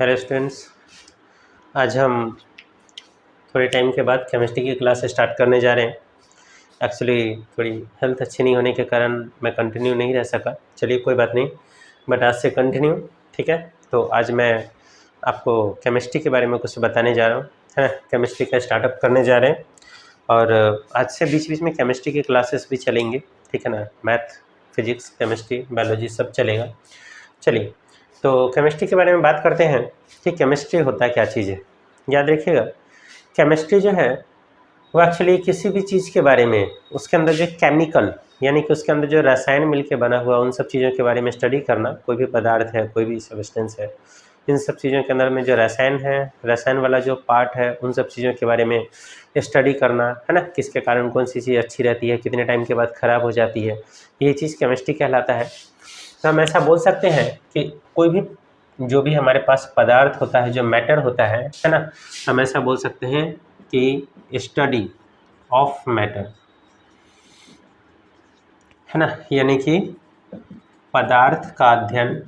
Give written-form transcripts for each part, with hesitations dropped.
Hello students, आज हम थोड़े टाइम के बाद केमिस्ट्री की क्लास स्टार्ट करने जा रहे हैं। एक्चुअली थोड़ी हेल्थ अच्छी नहीं होने के कारण मैं कंटिन्यू नहीं रह सका। चलिए कोई बात नहीं, बट आज से कंटिन्यू, ठीक है। तो आज मैं आपको केमिस्ट्री के बारे में कुछ बताने जा रहा हूँ, है ना। केमिस्ट्री का स्टार्टअप करने जा रहे हैं और आज से बीच बीच में केमिस्ट्री की क्लासेस भी चलेंगे, ठीक है ना। मैथ, फिजिक्स, केमिस्ट्री, बायोलॉजी सब चलेगा। चलिए, तो केमिस्ट्री के बारे में बात करते हैं कि केमिस्ट्री होता क्या चीज़ है। याद रखिएगा, केमिस्ट्री जो है वो एक्चुअली किसी भी चीज़ के बारे में, उसके अंदर जो केमिकल यानी कि उसके अंदर जो रसायन मिलके बना हुआ, उन सब चीज़ों के बारे में स्टडी करना। कोई भी पदार्थ है, कोई भी सब्सटेंस है, इन सब चीज़ों के अंदर में जो रसायन है, रसायन वाला जो पार्ट है, उन सब चीज़ों के बारे में स्टडी करना, है ना। किसके कारण कौन सी चीज़ अच्छी रहती है, कितने टाइम के बाद ख़राब हो जाती है, ये चीज़ केमिस्ट्री कहलाता है। तो हम ऐसा बोल सकते हैं कि कोई भी जो भी हमारे पास पदार्थ होता है, जो मैटर होता है ना, हम ऐसा बोल सकते हैं कि स्टडी ऑफ मैटर, है ना। यानी कि पदार्थ का अध्ययन,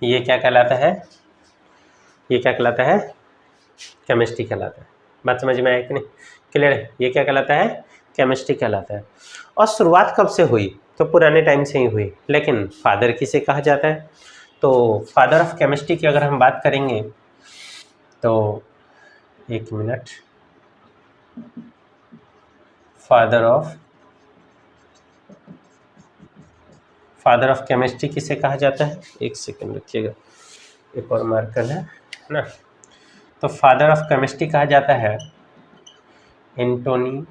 ये क्या कहलाता है? ये क्या कहलाता है? केमिस्ट्री कहलाता है। बात समझ में आया कि नहीं? क्लियर है? ये क्या कहलाता है? केमिस्ट्री कहलाता है। और शुरुआत कब से हुई? तो पुराने टाइम से ही हुई, लेकिन फादर किसे कहा जाता है? तो फादर ऑफ केमिस्ट्री की अगर हम बात करेंगे तो एक मिनट, फादर ऑफ केमिस्ट्री किसे कहा जाता है? एक सेकंड रखिएगा, एक और मार्कर है ना। तो फादर ऑफ केमिस्ट्री कहा जाता है एंटोनी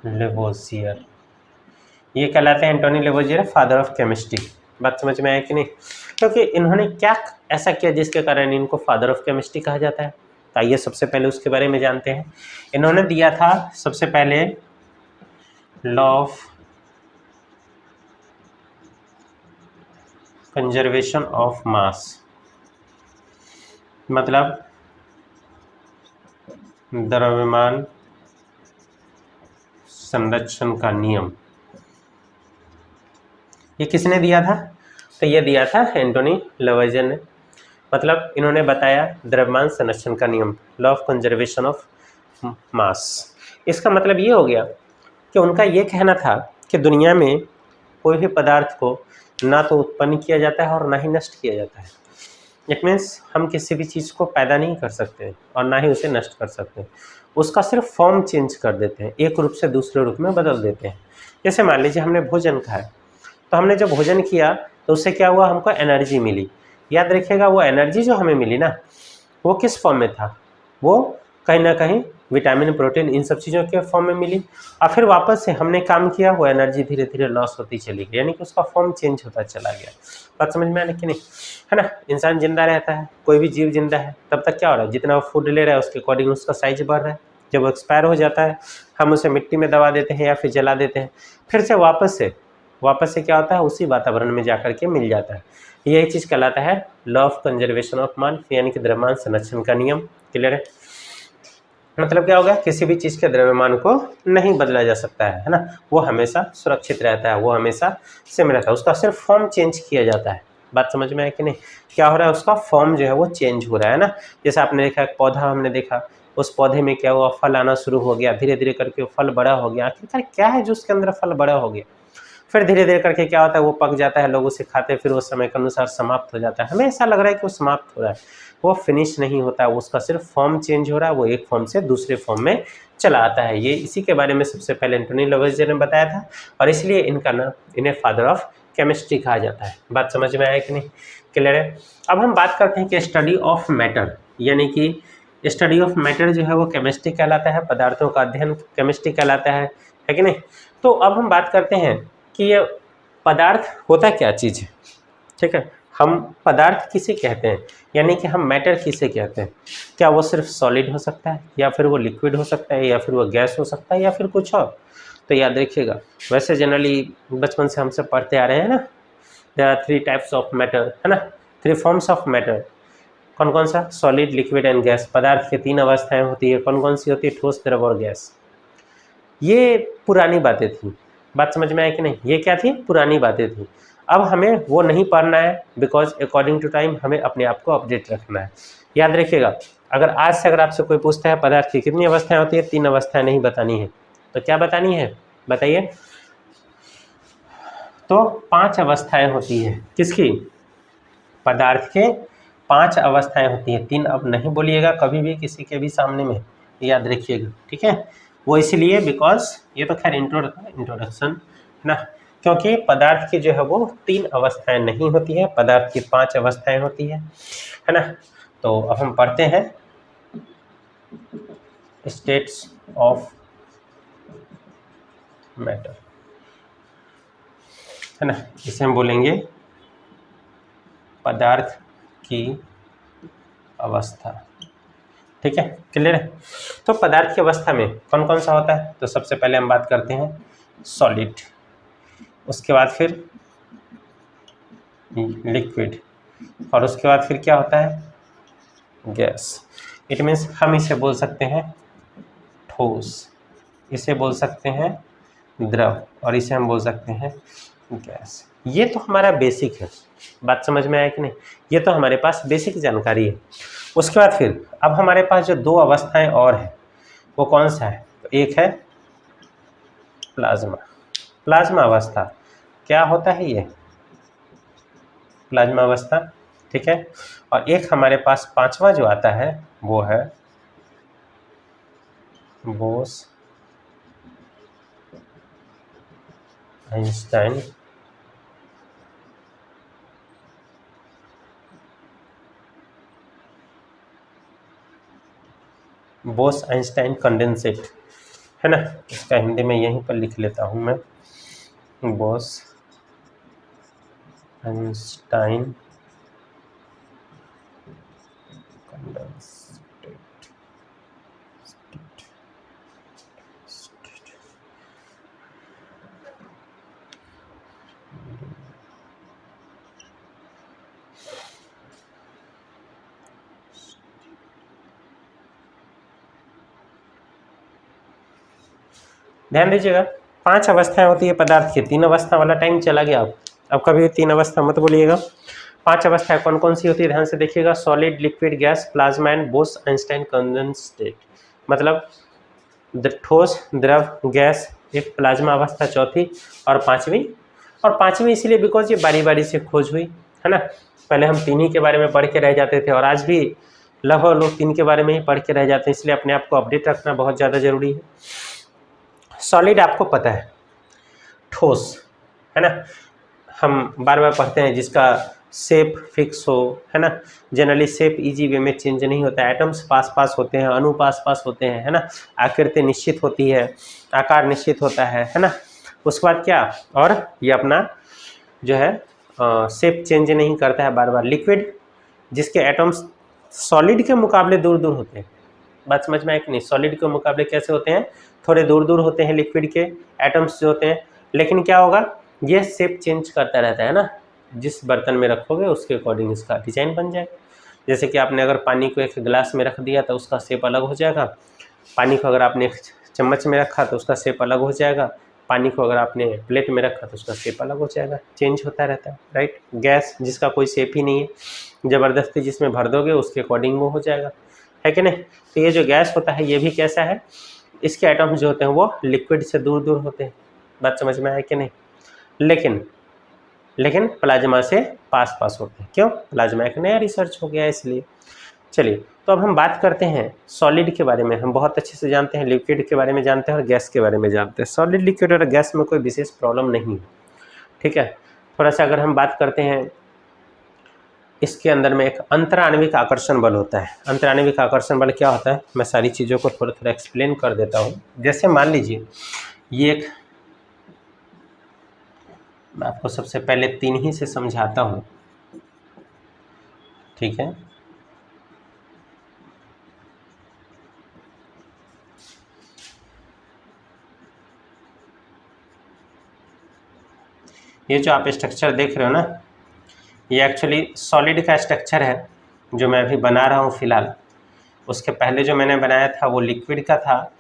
लेवोजियर। ये कहलाते हैं Antoine Lavoisier father of chemistry. बात समझ में आया कि नहीं? क्योंकि इन्होंने क्या ऐसा किया जिसके कारण इनको फादर ऑफ केमिस्ट्री कहा जाता है? तो आइए सबसे पहले उसके बारे में जानते हैं। इन्होंने दिया था सबसे पहले law of conservation of mass, मतलब द्रव्यमान संरक्षण का नियम। ये किसने दिया था? तो ये दिया था एंटोनी लेवोजियर ने। मतलब इन्होंने बताया द्रव्यमान संरक्षण का नियम, law of conservation of mass. इसका मतलब ये हो गया कि उनका ये कहना था कि दुनिया में कोई भी पदार्थ को ना तो उत्पन्न किया जाता है और ना ही नष्ट किया जाता है। इट मीन्स हम किसी भी चीज़ को पैदा नहीं कर सकते और ना ही उसे नष्ट कर सकते, उसका सिर्फ फॉर्म चेंज कर देते हैं, एक रूप से दूसरे रूप में बदल देते हैं। जैसे मान लीजिए हमने भोजन खाया, तो हमने जब भोजन किया तो उससे क्या हुआ? हमको एनर्जी मिली। याद रखिएगा, वो एनर्जी जो हमें मिली ना, वो किस फॉर्म में था? वो कहीं ना कहीं विटामिन, प्रोटीन, इन सब चीज़ों के फॉर्म में मिली। और फिर वापस से हमने काम किया, वो एनर्जी धीरे धीरे लॉस होती चली गई, यानी कि उसका फॉर्म चेंज होता चला गया। बात समझ में आने कि नहीं? है ना। इंसान जिंदा रहता है, कोई भी जीव जिंदा है, तब तक क्या हो रहा है? जितना वो फूड ले रहा है उसके अकॉर्डिंग उसका साइज बढ़ रहा है। जब वो एक्सपायर हो जाता है, हम उसे मिट्टी में दबा देते हैं या फिर जला देते हैं, फिर से वापस से क्या होता है? उसी वातावरण में जाकर के मिल जाता है। यही चीज़ कहलाता है लॉ ऑफ कंजर्वेशन ऑफ मान, यानी कि द्रव्यमान संरक्षण का नियम। क्लियर है? मतलब क्या होगा? किसी भी चीज़ के द्रव्यमान को नहीं बदला जा सकता है ना। वो हमेशा सुरक्षित रहता है, वो हमेशा सेम रहता है, उसका सिर्फ फॉर्म चेंज किया जाता है। बात समझ में आया कि नहीं? क्या हो रहा है? उसका फॉर्म जो है वो चेंज हो रहा है ना। जैसे आपने देखा एक पौधा, हमने देखा उस पौधे में क्या हुआ? फल आना शुरू हो गया, धीरे धीरे करके फल बड़ा हो गया। आखिरकार क्या है जो उसके अंदर फल बड़ा हो गया? फिर धीरे धीरे करके क्या होता है? वो पक जाता है, लोग उसे खाते हैं, फिर वो समय के अनुसार समाप्त हो जाता है। हमें ऐसा लग रहा है कि वो समाप्त हो रहा है, वो फिनिश नहीं होता है, उसका सिर्फ फॉर्म चेंज हो रहा है, वो एक फॉर्म से दूसरे फॉर्म में चला आता है। ये इसी के बारे में सबसे पहले एंटोनी लेवोजियर ने बताया था, और इसलिए इनका नाम, इन्हें फादर ऑफ केमिस्ट्री कहा जाता है। बात समझ में आया कि नहीं? क्लियर है? अब हम बात करते हैं कि स्टडी ऑफ मैटर, यानी कि स्टडी ऑफ मैटर जो है वो केमिस्ट्री कहलाता है, पदार्थों का अध्ययन केमिस्ट्री कहलाता है कि नहीं? तो अब हम बात करते हैं कि ये पदार्थ होता क्या चीज़ है, ठीक है। हम पदार्थ किसे कहते हैं, यानी कि हम मैटर किसे कहते हैं? क्या वो सिर्फ सॉलिड हो सकता है, या फिर वो लिक्विड हो सकता है, या फिर वो गैस हो सकता है, या फिर कुछ और? तो याद रखिएगा, वैसे जनरली बचपन से हम सब पढ़ते आ रहे हैं ना, there are 3 types of matter, है ना, 3 फॉर्म्स ऑफ मैटर। कौन कौन सा? Solid, liquid and gas. पदार्थ के 3 अवस्थाएं होती है, कौन कौन सी होती है? ठोस, द्रव और गैस। ये पुरानी बातें थी, बात समझ में आया कि नहीं? ये क्या थी? पुरानी बातें थी। अब हमें वो नहीं पढ़ना है, बिकॉज अकॉर्डिंग टू टाइम हमें अपने आप को अपडेट रखना है। याद रखिएगा, अगर आज से अगर आपसे कोई पूछता है पदार्थ की कितनी अवस्थाएं होती है, 3 अवस्थाएं नहीं बतानी है, तो क्या बतानी है? बताइए। तो 5 अवस्थाएं होती है। किसकी? पदार्थ के 5 अवस्थाएं होती हैं। 3 अब नहीं बोलिएगा कभी भी किसी के भी सामने में, याद रखिएगा, ठीक है? वो इसलिए बिकॉज ये तो खैर इंट्रोडक्शन है ना, क्योंकि पदार्थ की जो है वो 3 अवस्थाएं नहीं होती है, पदार्थ की 5 अवस्थाएं होती है ना। तो अब हम पढ़ते हैं स्टेट्स ऑफ मैटर, है ना। इसे हम बोलेंगे पदार्थ की अवस्था, ठीक है? क्लियर है? तो पदार्थ की अवस्था में कौन कौन सा होता है? तो सबसे पहले हम बात करते हैं सॉलिड, उसके बाद फिर लिक्विड, और उसके बाद फिर क्या होता है? गैस। इट मीन्स हम इसे बोल सकते हैं ठोस, इसे बोल सकते हैं द्रव, और इसे हम बोल सकते हैं गैस। ये तो हमारा बेसिक है, बात समझ में आया कि नहीं? ये तो हमारे पास बेसिक जानकारी है। उसके बाद फिर अब हमारे पास जो 2 अवस्थाएं और है वो कौन सा है? तो एक है प्लाज्मा। प्लाज्मा अवस्था क्या होता है? ये प्लाज्मा अवस्था, ठीक है। और एक हमारे पास 5वां जो आता है वो है Bose Einstein Bose Einstein condensate, है ना। इसका हिंदी में यहीं पर लिख लेता हूं मैं, बोस आइंस्टाइन कंडेंसेट। ध्यान दीजिएगा, 5 अवस्थाएं होती है पदार्थ की। 3 अवस्था वाला टाइम चला गया, अब कभी 3 अवस्था मत बोलिएगा। 5 अवस्थाएं कौन कौन सी होती है? ध्यान से देखिएगा, solid, liquid, gas, plasma and boss Einstein condensate. मतलब ठोस, द्रव, गैस, एक प्लाज्मा अवस्था चौथी, और 5वीं। और 5वीं इसलिए बिकॉज ये बारी बारी से खोज हुई, है ना। पहले हम 3 ही के बारे में पढ़ के रह जाते थे, और आज भी लगभग लोग 3 के बारे में ही पढ़ के रह जाते हैं, इसलिए अपने आप को अपडेट रखना बहुत ज़्यादा जरूरी है। सॉलिड आपको पता है, ठोस, है ना। हम बार बार पढ़ते हैं जिसका शेप फिक्स हो, है ना। जनरली शेप इजी वे में चेंज नहीं होता है, एटम्स पास पास होते हैं, अणु पास पास होते हैं, है ना। आकृति निश्चित होती है, आकार निश्चित होता है ना। उसके बाद क्या, और ये अपना जो है शेप चेंज नहीं करता है बार बार। लिक्विड, जिसके एटम्स सॉलिड के मुकाबले दूर दूर होते हैं, बात समझ में आए कि नहीं? सॉलिड के मुकाबले कैसे होते हैं? थोड़े दूर दूर होते हैं लिक्विड के एटम्स जो होते हैं, लेकिन क्या होगा, ये शेप चेंज करता रहता है ना। जिस बर्तन में रखोगे उसके अकॉर्डिंग इसका डिजाइन बन जाएगा। जैसे कि आपने अगर पानी को एक गिलास में रख दिया तो उसका शेप अलग हो जाएगा, पानी को अगर आपने एक चम्मच में रखा तो उसका शेप अलग हो जाएगा, पानी को अगर आपने प्लेट में रखा तो उसका शेप अलग हो जाएगा, चेंज होता रहता है, राइट। गैस, जिसका कोई शेप ही नहीं है, ज़बरदस्ती जिसमें भर दोगे उसके अकॉर्डिंग वो हो जाएगा, है कि नहीं। तो ये जो गैस होता है ये भी कैसा है, इसके एटम्स जो होते हैं वो लिक्विड से दूर दूर होते हैं, बात समझ में आए कि नहीं। लेकिन प्लाज्मा से पास पास होते हैं। क्यों? प्लाज्मा एक नया रिसर्च हो गया है इसलिए। चलिए, तो अब हम बात करते हैं सॉलिड के बारे में। हम बहुत अच्छे से जानते हैं, लिक्विड के बारे में जानते हैं और गैस के बारे में जानते हैं। सॉलिड, लिक्विड और गैस में कोई विशेष प्रॉब्लम नहीं है, ठीक है। थोड़ा सा अगर हम बात करते हैं, इसके अंदर में एक अंतराण्विक आकर्षण बल होता है। अंतराण्विक आकर्षण बल क्या होता है, मैं सारी चीज़ों को थोड़ा थोड़ा एक्सप्लेन कर देता हूँ। जैसे मान लीजिए ये एक, मैं आपको सबसे पहले 3 ही से समझाता हूँ, ठीक है। ये जो आप स्ट्रक्चर देख रहे हो ना, ये एक्चुअली सॉलिड का स्ट्रक्चर है, जो मैं अभी बना रहा हूँ फिलहाल, उसके पहले जो मैंने बनाया था वो लिक्विड का था,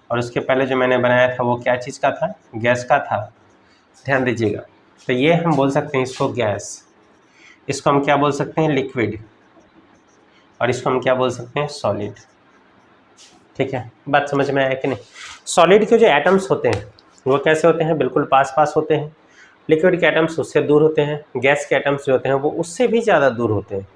और उसके पहले जो मैंने बनाया था वो क्या चीज़ का था, गैस का था। ध्यान दीजिएगा। तो ये हम बोल सकते हैं इसको गैस, इसको हम क्या बोल सकते हैं, लिक्विड, और इसको हम क्या बोल सकते हैं, सॉलिड। ठीक है, बात समझ में आया कि नहीं। सॉलिड के जो एटम्स होते हैं वो कैसे होते हैं, बिल्कुल पास पास होते हैं। लिक्विड के एटम्स उससे दूर होते हैं। गैस के एटम्स जो होते हैं वो उससे भी ज़्यादा दूर होते हैं।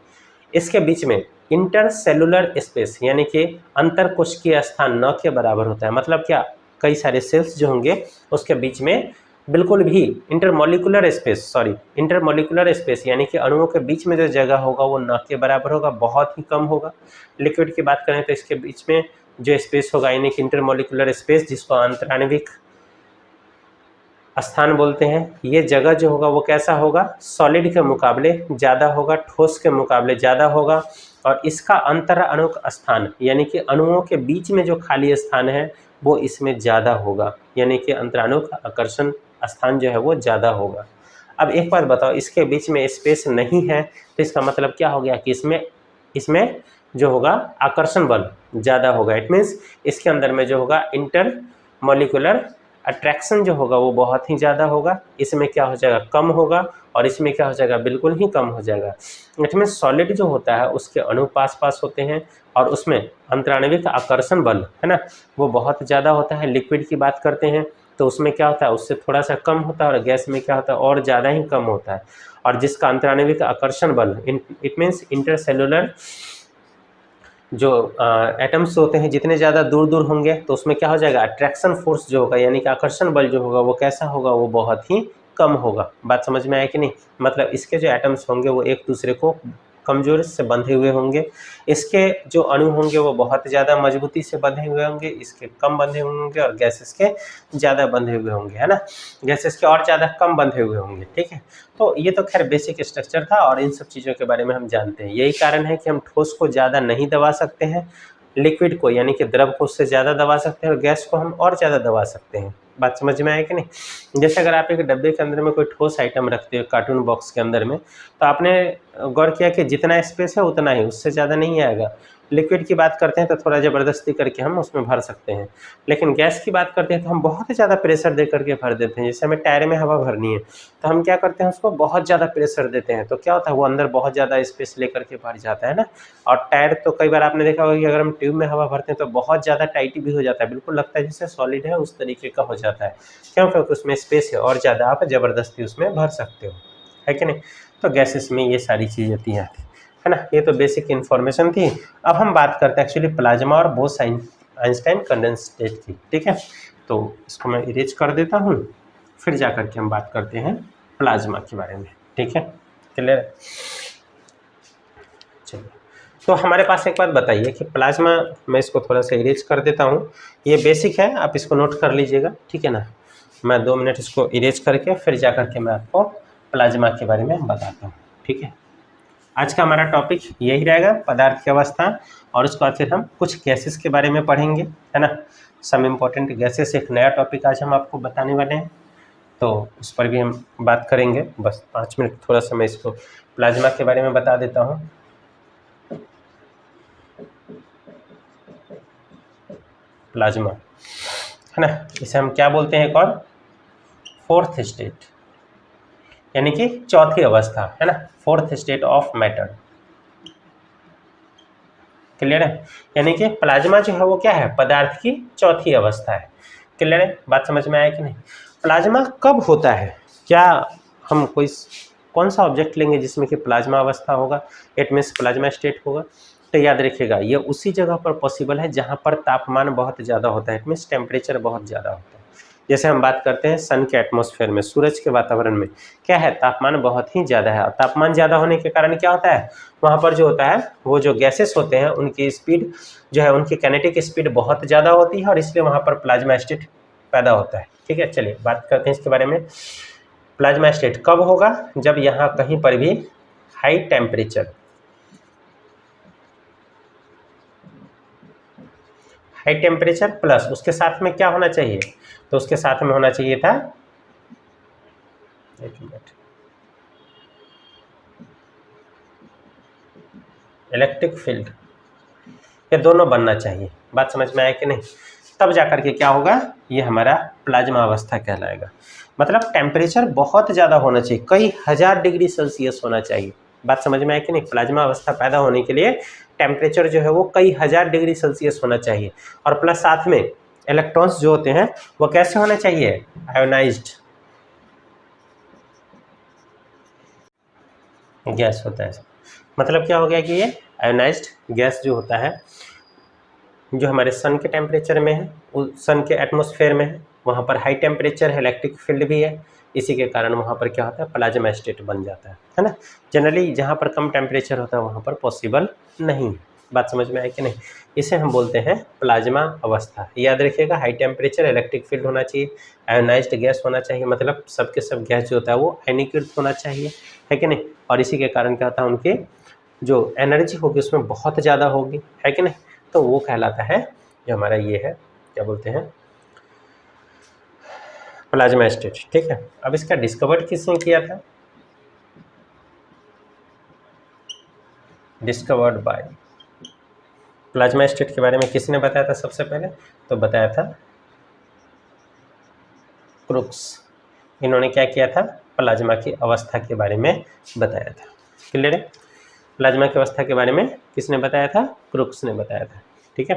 इसके बीच में इंटरसेलुलर स्पेस यानी कि अंतर कोशिकीय स्थान न के बराबर होता है। मतलब क्या, कई सारे सेल्स जो होंगे उसके बीच में बिल्कुल भी इंटरमोलिकुलर स्पेस यानी कि अणुओं के बीच में जो जगह होगा वो न के बराबर होगा, बहुत ही कम होगा। लिक्विड की बात करें तो इसके बीच में जो स्पेस होगा यानी कि इंटरमोलिकुलर स्पेस, जिसको अंतराण्विक स्थान बोलते हैं, ये जगह जो होगा वो कैसा होगा, सॉलिड के मुकाबले ज़्यादा होगा, ठोस के मुकाबले ज़्यादा होगा। और इसका अंतराणुक स्थान यानी कि अणुओं के बीच में जो खाली स्थान है वो इसमें ज़्यादा होगा, यानी कि अंतराणुक आकर्षण स्थान जो है वो ज़्यादा होगा। अब एक बात बताओ, इसके बीच में स्पेस नहीं है तो इसका मतलब क्या हो गया कि इसमें जो होगा आकर्षण बल ज़्यादा होगा। इट मीन्स इसके अंदर में जो होगा इंटर मॉलिक्यूलर अट्रैक्शन जो होगा वो बहुत ही ज़्यादा होगा। इसमें क्या हो जाएगा, कम होगा, और इसमें क्या हो जाएगा, बिल्कुल ही कम हो जाएगा। इट मीन्स सॉलिड जो होता है उसके अणु पास पास होते हैं और उसमें अंतराण्विक आकर्षण बल है ना वो बहुत ज़्यादा होता है। लिक्विड की बात करते हैं तो उसमें क्या होता है, उससे थोड़ा सा कम होता है, और गैस में क्या होता है, और ज़्यादा ही कम होता है। और जिसका अंतराण्विक आकर्षण बल इट मीन्स इंटरसेलुलर जो एटम्स होते हैं जितने ज़्यादा दूर दूर होंगे तो उसमें क्या हो जाएगा, अट्रैक्शन फोर्स जो होगा यानी कि आकर्षण बल जो होगा वो कैसा होगा, वो बहुत ही कम होगा। बात समझ में आया कि नहीं। मतलब इसके जो एटम्स होंगे वो एक दूसरे को कमजोर से बंधे हुए होंगे, इसके जो अणु होंगे वो बहुत ज़्यादा मजबूती से बंधे हुए होंगे, इसके कम बंधे हुए होंगे, और गैसेस के ज़्यादा बंधे हुए होंगे, है ना, गैसेस के और ज़्यादा कम बंधे हुए होंगे। ठीक है, तो ये तो खैर बेसिक स्ट्रक्चर था और इन सब चीज़ों के बारे में हम जानते हैं। यही कारण है कि हम ठोस को ज़्यादा नहीं दबा सकते हैं, लिक्विड को यानी कि द्रव को उससे ज़्यादा दबा सकते हैं, और गैस को हम और ज़्यादा दबा सकते हैं। बात समझ में आया कि नहीं। जैसे अगर आप एक डब्बे के अंदर में कोई ठोस आइटम रखते हो कार्टून बॉक्स के अंदर में, तो आपने गौर किया कि जितना स्पेस है उतना ही, उससे ज़्यादा नहीं आएगा। लिक्विड की बात करते हैं तो थोड़ा ज़बरदस्ती करके हम उसमें भर सकते हैं, लेकिन गैस की बात करते हैं तो हम बहुत ज़्यादा प्रेशर दे करके भर देते हैं। जैसे हमें टायर में हवा भरनी है तो हम क्या करते हैं, उसको बहुत ज़्यादा प्रेशर देते हैं, तो क्या होता है वो अंदर बहुत ज़्यादा स्पेस लेकर के भर जाता है ना। और टायर तो कई बार आपने देखा होगा कि अगर हम ट्यूब में हवा भरते हैं तो बहुत ज़्यादा टाइट भी हो जाता है, बिल्कुल लगता है जैसे सॉलिड है उस तरीके का हो जाता है। क्यों, क्योंकि उसमें स्पेस है और ज़्यादा आप ज़बरदस्ती उसमें भर सकते हो, है कि नहीं। तो गैसेस में ये सारी चीज़ें थी यहाँ, है ना। ये तो बेसिक इन्फॉर्मेशन थी। अब हम बात करते हैं एक्चुअली प्लाज्मा और बोस आइंस्टाइन कंडेंसेट की। ठीक है, तो इसको मैं इरेज कर देता हूँ, फिर जा करके हम बात करते हैं प्लाज्मा के बारे में। ठीक है, क्लियर। चलिए, तो हमारे पास एक बात बताइए कि प्लाज्मा, मैं इसको थोड़ा सा इरेज कर देता हूँ, ये बेसिक है, आप इसको नोट कर लीजिएगा, ठीक है ना। मैं 2 मिनट इसको इरेज करके फिर जा करके मैं आपको प्लाज्मा के बारे में बताता हूँ। ठीक है, आज का हमारा टॉपिक यही रहेगा, पदार्थ की अवस्था, और उसके बाद फिर हम कुछ गैसेस के बारे में पढ़ेंगे, है ना। सम इम्पोर्टेंट गैसेस, एक नया टॉपिक आज हम आपको बताने वाले हैं, तो उस पर भी हम बात करेंगे। बस 5 मिनट थोड़ा सा मैं इसको प्लाज्मा के बारे में बता देता हूँ। प्लाज्मा, है ना, इसे हम क्या बोलते हैं, एक और फोर्थ स्टेट, यानी कि चौथी अवस्था, है ना, fourth state of matter. Clear है, यानी कि प्लाज्मा जो है वो क्या है, पदार्थ की चौथी अवस्था है। क्लियर है, बात समझ में आया कि नहीं। प्लाज्मा कब होता है, क्या हम कौन सा ऑब्जेक्ट लेंगे जिसमें कि प्लाज्मा अवस्था होगा, इट मीन्स प्लाज्मा स्टेट होगा। तो याद रखिएगा ये उसी जगह पर पॉसिबल है जहाँ पर तापमान बहुत ज़्यादा होता है, इट मीन्स टेम्परेचर बहुत ज़्यादा होता है। जैसे हम बात करते हैं सन के एटमॉस्फेयर में, सूरज के वातावरण में क्या है, तापमान बहुत ही ज़्यादा है, और तापमान ज़्यादा होने के कारण क्या होता है, वहाँ पर जो होता है वो जो गैसेस होते हैं उनकी स्पीड जो है, उनकी काइनेटिक स्पीड बहुत ज़्यादा होती है, और इसलिए वहाँ पर प्लाज्मा स्टेट पैदा होता है। ठीक है, चलिए बात करते हैं इसके बारे में। प्लाज्मा स्टेट कब होगा, जब यहाँ कहीं पर भी हाई टेम्परेचर प्लस उसके साथ में क्या होना चाहिए, तो उसके साथ में होना चाहिए था, एक मिनट, इलेक्ट्रिक फील्ड, ये दोनों बनना चाहिए। बात समझ में आया कि नहीं? तब जाकर के क्या होगा, ये हमारा प्लाज्मा अवस्था कहलाएगा। मतलब टेम्परेचर बहुत ज़्यादा होना चाहिए, कई हजार डिग्री सेल्सियस होना चाहिए। बात समझ में आया कि नहीं? प्लाज्मा अवस्था पैदा होने के लिए टेम्परेचर जो है वो कई हजार डिग्री सेल्सियस होना चाहिए, और प्लस साथ में इलेक्ट्रॉन्स जो होते हैं वो कैसे होने चाहिए, आयोनाइज्ड गैस होता है। मतलब क्या हो गया कि ये आयोनाइज्ड गैस जो होता है, जो हमारे सन के टेम्परेचर में है, उस सन के एटमॉस्फेयर में है, वहाँ पर हाई टेम्परेचर है, इलेक्ट्रिक फील्ड भी है, इसी के कारण वहाँ पर क्या होता है, प्लाज्मा स्टेट बन जाता है ना। जनरली जहाँ पर कम टेम्परेचर होता है वहाँ पर पॉसिबल नहीं है। बात समझ में आए कि नहीं? इसे हम बोलते हैं प्लाज्मा अवस्था। याद रखिएगा, हाई टेम्परेचर, इलेक्ट्रिक फील्ड होना चाहिए, आयोनाइज्ड गैस होना चाहिए, मतलब सबके सब गैस जो होता है वो आयनीकृत होना चाहिए, है कि नहीं? और इसी के कारण क्या होता है, उनके जो एनर्जी होगी उसमें बहुत ज़्यादा होगी, है कि नहीं? तो वो कहलाता है जो हमारा ये है, क्या बोलते हैं, प्लाज्मा स्टेट। ठीक है, अब इसका डिस्कवर्ड किसने किया था? डिस्कवर्ड बाय, प्लाज्मा स्टेट के बारे में किसने बताया था सबसे पहले? तो बताया था क्रुक्स। इन्होंने क्या किया था, प्लाज्मा की अवस्था के बारे में बताया था। क्लियर है? प्लाज्मा की अवस्था के बारे में किसने बताया था? क्रुक्स ने बताया था। ठीक है,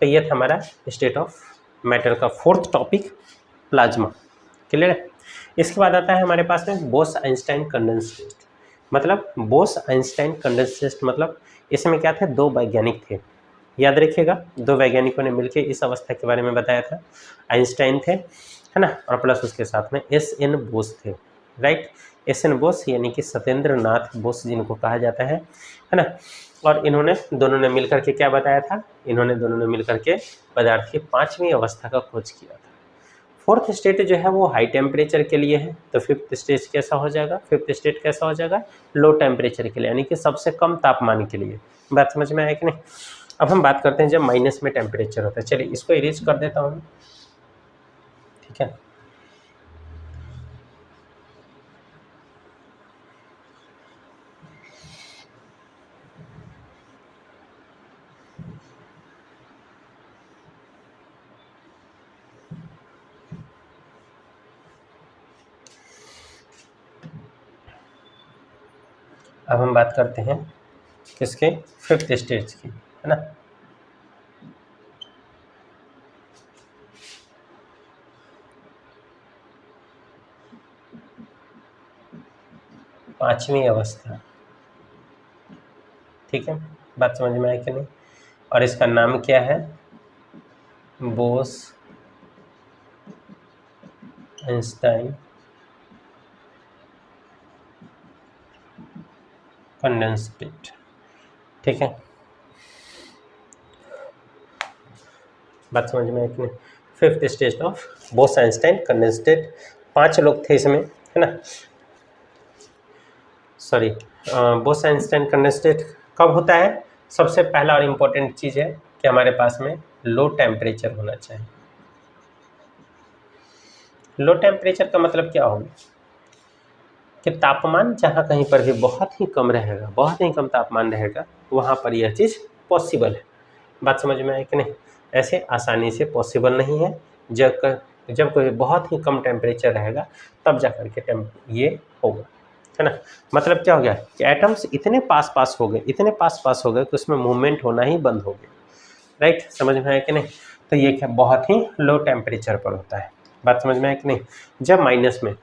तो ये था हमारा स्टेट ऑफ मैटर का फोर्थ टॉपिक, प्लाज्मा। क्लियर है? इसके बाद आता है हमारे पास में बोस आइंस्टाइन कंडेंस टेस्ट। मतलब बोस आइंस्टाइन कंडेंस टेस्ट मतलब इसमें क्या थे, दो वैज्ञानिक थे। याद रखिएगा, दो वैज्ञानिकों ने मिलकर इस अवस्था के बारे में बताया था। आइंस्टाइन थे, है ना, और प्लस उसके साथ में एस.एन. बोस थे। Right, SN. बोस यानी कि सत्येंद्र नाथ बोस जिनको कहा जाता है ना। और इन्होंने दोनों ने मिलकर के क्या बताया था, इन्होंने दोनों ने मिलकर के पदार्थ की पांचवी अवस्था का खोज किया था। फोर्थ स्टेट जो है वो हाई टेम्परेचर के लिए है, तो फिफ्थ स्टेज कैसा हो जाएगा, फिफ्थ स्टेट कैसा हो जाएगा, लो टेम्परेचर के लिए, यानी कि सबसे कम तापमान के लिए। बात समझ में आया कि नहीं? अब हम बात करते हैं जब माइनस में टेम्परेचर होता है। चलिए इसको इरेज कर देता हूँ, ठीक है। अब हम बात करते हैं किसके, फिफ्थ स्टेज की, है ना। पांचवी अवस्था, ठीक है। बात समझ में आया कि नहीं? और इसका नाम क्या है, बोस आइंस्टाइन कंडेंस स्टेट। ठीक है, बात समझ में आया कि नहीं? Fifth stage of Bose Einstein condense state. 5 लोग थे इसमें, है ना। Sorry, Bose Einstein condense state कब होता है? सबसे पहला और इम्पोर्टेंट चीज़ है कि हमारे पास में लो टेम्परेचर होना चाहिए। लो टेम्परेचर का मतलब क्या होगा कि तापमान जहाँ कहीं पर भी बहुत ही कम रहेगा, बहुत ही कम तापमान रहेगा, वहाँ पर यह चीज़ पॉसिबल है। बात समझ में आए कि नहीं? ऐसे आसानी से पॉसिबल नहीं है। जब कोई बहुत ही कम टेम्परेचर रहेगा तब जा कर के ये होगा, है ना। मतलब क्या हो गया कि एटम्स इतने पास पास हो गए, इतने पास पास हो गए कि उसमें मूवमेंट होना ही बंद हो गया। राइट, समझ में आया कि नहीं? तो ये क्या बहुत ही लो टेम्परेचर पर होता है। बात समझ में आया कि नहीं? जब माइनस में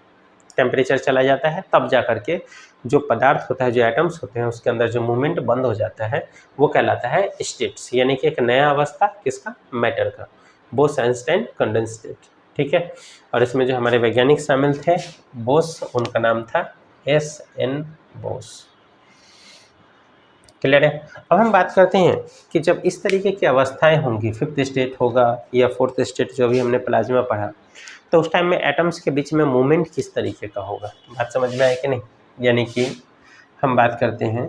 टेम्परेचर चला जाता है तब जा कर के जो पदार्थ होता है, जो एटम्स होते हैं, उसके अंदर जो मूवमेंट बंद हो जाता है वो कहलाता है स्टेट्स, यानी कि एक नया अवस्था किसका, मैटर का, बोस आइंस्टाइन कंडेंस स्टेट। ठीक है, और इसमें जो हमारे वैज्ञानिक शामिल थे बोस, उनका नाम था एस.एन. बोस। क्लियर है? अब हम बात करते हैं कि जब इस तरीके की अवस्थाएं होंगी, फिफ्थ स्टेट होगा या फोर्थ स्टेट जो भी हमने प्लाज्मा पढ़ा, तो उस टाइम में एटम्स के बीच में मूवमेंट किस तरीके का होगा। बात समझ में आए कि नहीं? यानी कि हम बात करते हैं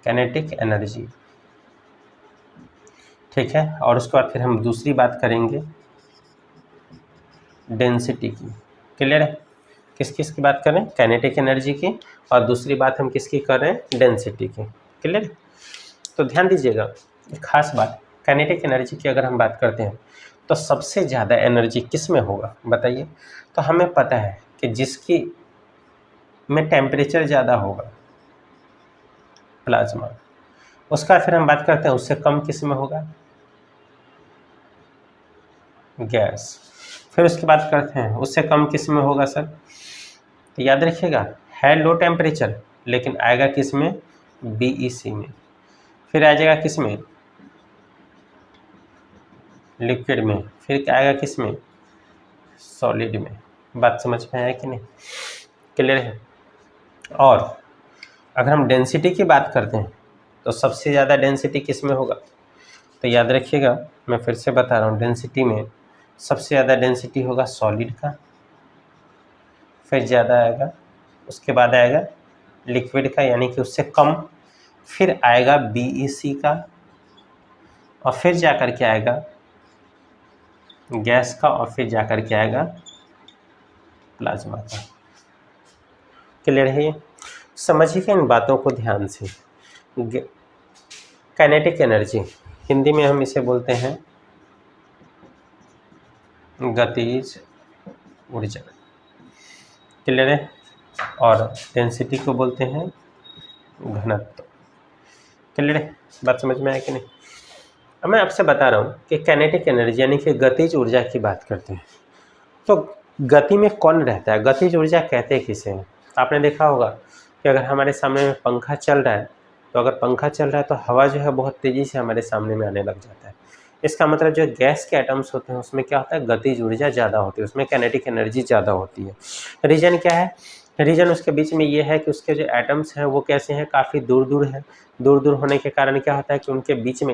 काइनेटिक एनर्जी, ठीक है, और उसके बाद फिर हम दूसरी बात करेंगे डेंसिटी की। क्लियर है किस किस की बात कर रहे हैं? काइनेटिक एनर्जी की, और दूसरी बात हम किसकी कर रहे हैं? डेंसिटी की। क्लियर? तो ध्यान दीजिएगा, एक खास बात, काइनेटिक एनर्जी की अगर हम बात करते हैं तो सबसे ज़्यादा एनर्जी किस में होगा बताइए? तो हमें पता है कि जिसकी में टेम्परेचर ज़्यादा होगा, प्लाज्मा, उसका फिर हम बात करते हैं उससे कम किस में होगा? गैस। फिर उसकी बात करते हैं उससे कम किस में होगा सर? तो याद रखिएगा, है लो टेम्परेचर लेकिन आएगा किस में? बीईसी में। फिर आ जाएगा किस में? लिक्विड में। फिर क्या आएगा किस में? सॉलिड में। बात समझ में आया कि नहीं? क्लियर है? और अगर हम डेंसिटी की बात करते हैं तो सबसे ज़्यादा डेंसिटी किस में होगा? तो याद रखिएगा, मैं फिर से बता रहा हूँ, डेंसिटी में सबसे ज़्यादा डेंसिटी होगा सॉलिड का, फिर ज़्यादा आएगा, उसके बाद आएगा लिक्विड का यानी कि उससे कम, फिर आएगा बीईसी का, और फिर जाकर के आएगा गैस का, और फिर जाकर के आएगा प्लाज्मा का। क्लियर है ये? समझिए इन बातों को ध्यान से। काइनेटिक एनर्जी हिंदी में हम इसे बोलते हैं गतिज ऊर्जा। क्लियर है? और डेंसिटी को बोलते हैं घनत्व। क्लियर है? बात समझ में आया कि नहीं? अब मैं आपसे बता रहा हूँ कि काइनेटिक एनर्जी यानी कि गतिज ऊर्जा की बात करते हैं तो गति में कौन रहता है? गतिज ऊर्जा कहते हैं किसे? आपने देखा होगा कि अगर हमारे सामने में पंखा चल रहा है तो अगर पंखा चल रहा है तो हवा जो है बहुत तेज़ी से हमारे सामने में आने लग जाता है। इसका मतलब जो गैस के एटम्स होते हैं उसमें क्या होता है? गतिज ऊर्जा ज़्यादा होती है, उसमें काइनेटिक एनर्जी ज़्यादा होती है। रीज़न क्या है? रीज़न उसके बीच में ये है कि उसके जो एटम्स हैं वो कैसे हैं? काफ़ी दूर दूर हैं। दूर दूर होने के कारण क्या होता है कि उनके बीच में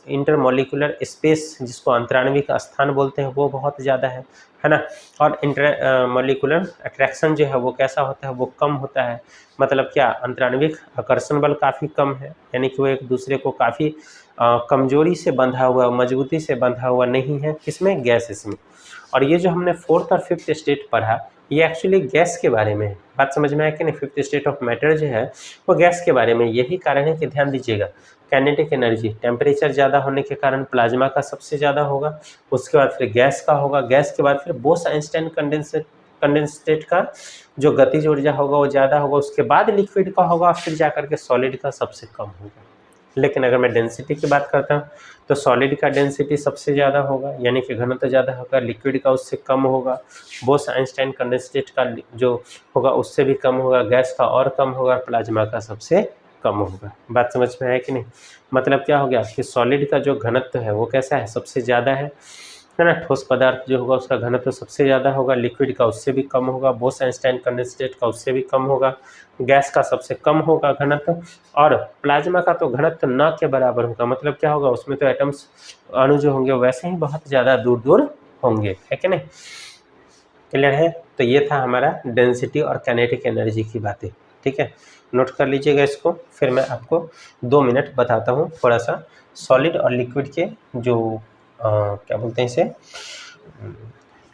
इंटरमॉलिक्यूलर स्पेस, जिसको अंतराण्विक स्थान बोलते हैं, वो बहुत ज़्यादा है ना? और मॉलिक्यूलर अट्रैक्शन जो है वो कैसा होता है? वो कम होता है। मतलब क्या? अंतराण्विक आकर्षण बल काफ़ी कम है, यानी कि वो एक दूसरे को काफ़ी कमजोरी से बंधा हुआ, मजबूती से बंधा हुआ नहीं है। किसमें? गैसेस में। और ये जो हमने फोर्थ और फिफ्थ स्टेट पढ़ा, ये एक्चुअली गैस के बारे में है। बात समझ में आया कि नहीं? फिफ्थ स्टेट ऑफ मैटर जो है वो गैस के बारे में। यही कारण है कि ध्यान दीजिएगा, काइनेटिक एनर्जी टेम्परेचर ज़्यादा होने के कारण प्लाज्मा का सबसे ज़्यादा होगा, उसके बाद फिर गैस का होगा, गैस के बाद फिर बोस-आइंस्टाइन कंडेंसेट का जो गतिज ऊर्जा होगा वो ज़्यादा होगा, उसके बाद लिक्विड का होगा, फिर जाकर के सॉलिड का सबसे कम होगा। लेकिन अगर मैं डेंसिटी की बात करता हूँ तो सॉलिड का डेंसिटी सबसे ज़्यादा होगा यानी कि घनत्व ज़्यादा होगा, लिक्विड का उससे कम होगा, बोस-आइंस्टाइन कंडेंसेट का जो होगा उससे भी कम होगा, गैस का और कम होगा, प्लाज्मा का सबसे कम होगा। बात समझ में आया कि नहीं? मतलब क्या हो गया कि सॉलिड का जो घनत्व है वो कैसा है? सबसे ज़्यादा है ना? ठोस पदार्थ जो होगा उसका घनत्व सबसे ज़्यादा होगा, लिक्विड का उससे भी कम होगा, बोस-आइंस्टाइन कंडेंसेट का उससे भी कम होगा, गैस का सबसे कम होगा घनत्व, और प्लाज्मा का तो घनत्व न के बराबर होगा। मतलब क्या होगा? उसमें तो एटम्स, अणु जो होंगे वैसे ही बहुत ज़्यादा दूर दूर होंगे, है कि नहीं? क्लियर है? तो ये था हमारा डेंसिटी और काइनेटिक एनर्जी की बातें। ठीक है, नोट कर लीजिएगा इसको। फिर मैं आपको 2 मिनट बताता हूँ थोड़ा सा सॉलिड और लिक्विड के जो क्या बोलते हैं इसे,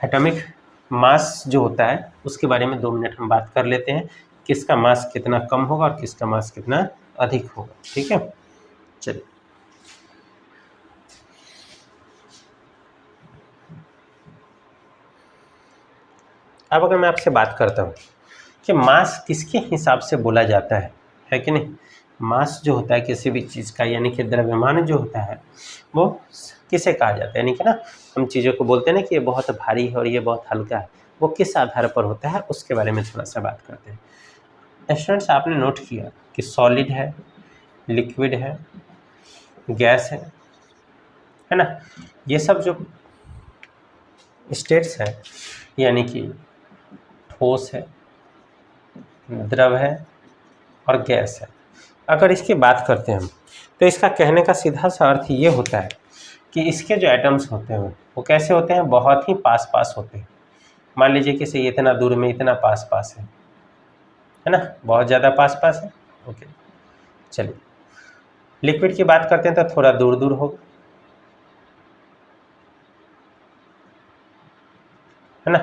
एटॉमिक मास जो होता है उसके बारे में 2 मिनट हम बात कर लेते हैं, किसका मास कितना कम होगा और किसका मास कितना अधिक होगा। ठीक है, चलिए। अब अगर मैं आपसे बात करता हूँ कि मास किसके हिसाब से बोला जाता है कि नहीं? मास जो होता है किसी भी चीज़ का यानी कि द्रव्यमान जो होता है वो किसे कहा जाता है? यानी कि ना हम चीज़ों को बोलते हैं ना कि ये बहुत भारी है और ये बहुत हल्का है, वो किस आधार पर होता है उसके बारे में थोड़ा सा बात करते हैं। स्टूडेंट्स, आपने नोट किया कि सॉलिड है, लिक्विड है, गैस है ना? ये सब जो स्टेट्स हैं यानी कि ठोस है, द्रव है और गैस है। अगर इसकी बात करते हैं हम तो इसका कहने का सीधा सा अर्थ ये होता है कि इसके जो एटम्स होते हैं वो कैसे होते हैं? बहुत ही पास पास होते हैं। मान लीजिए कि से इतना दूर में इतना पास पास है ना? बहुत ज़्यादा पास पास है। ओके, चलिए। लिक्विड की बात करते हैं तो थोड़ा दूर दूर होगा, है ना?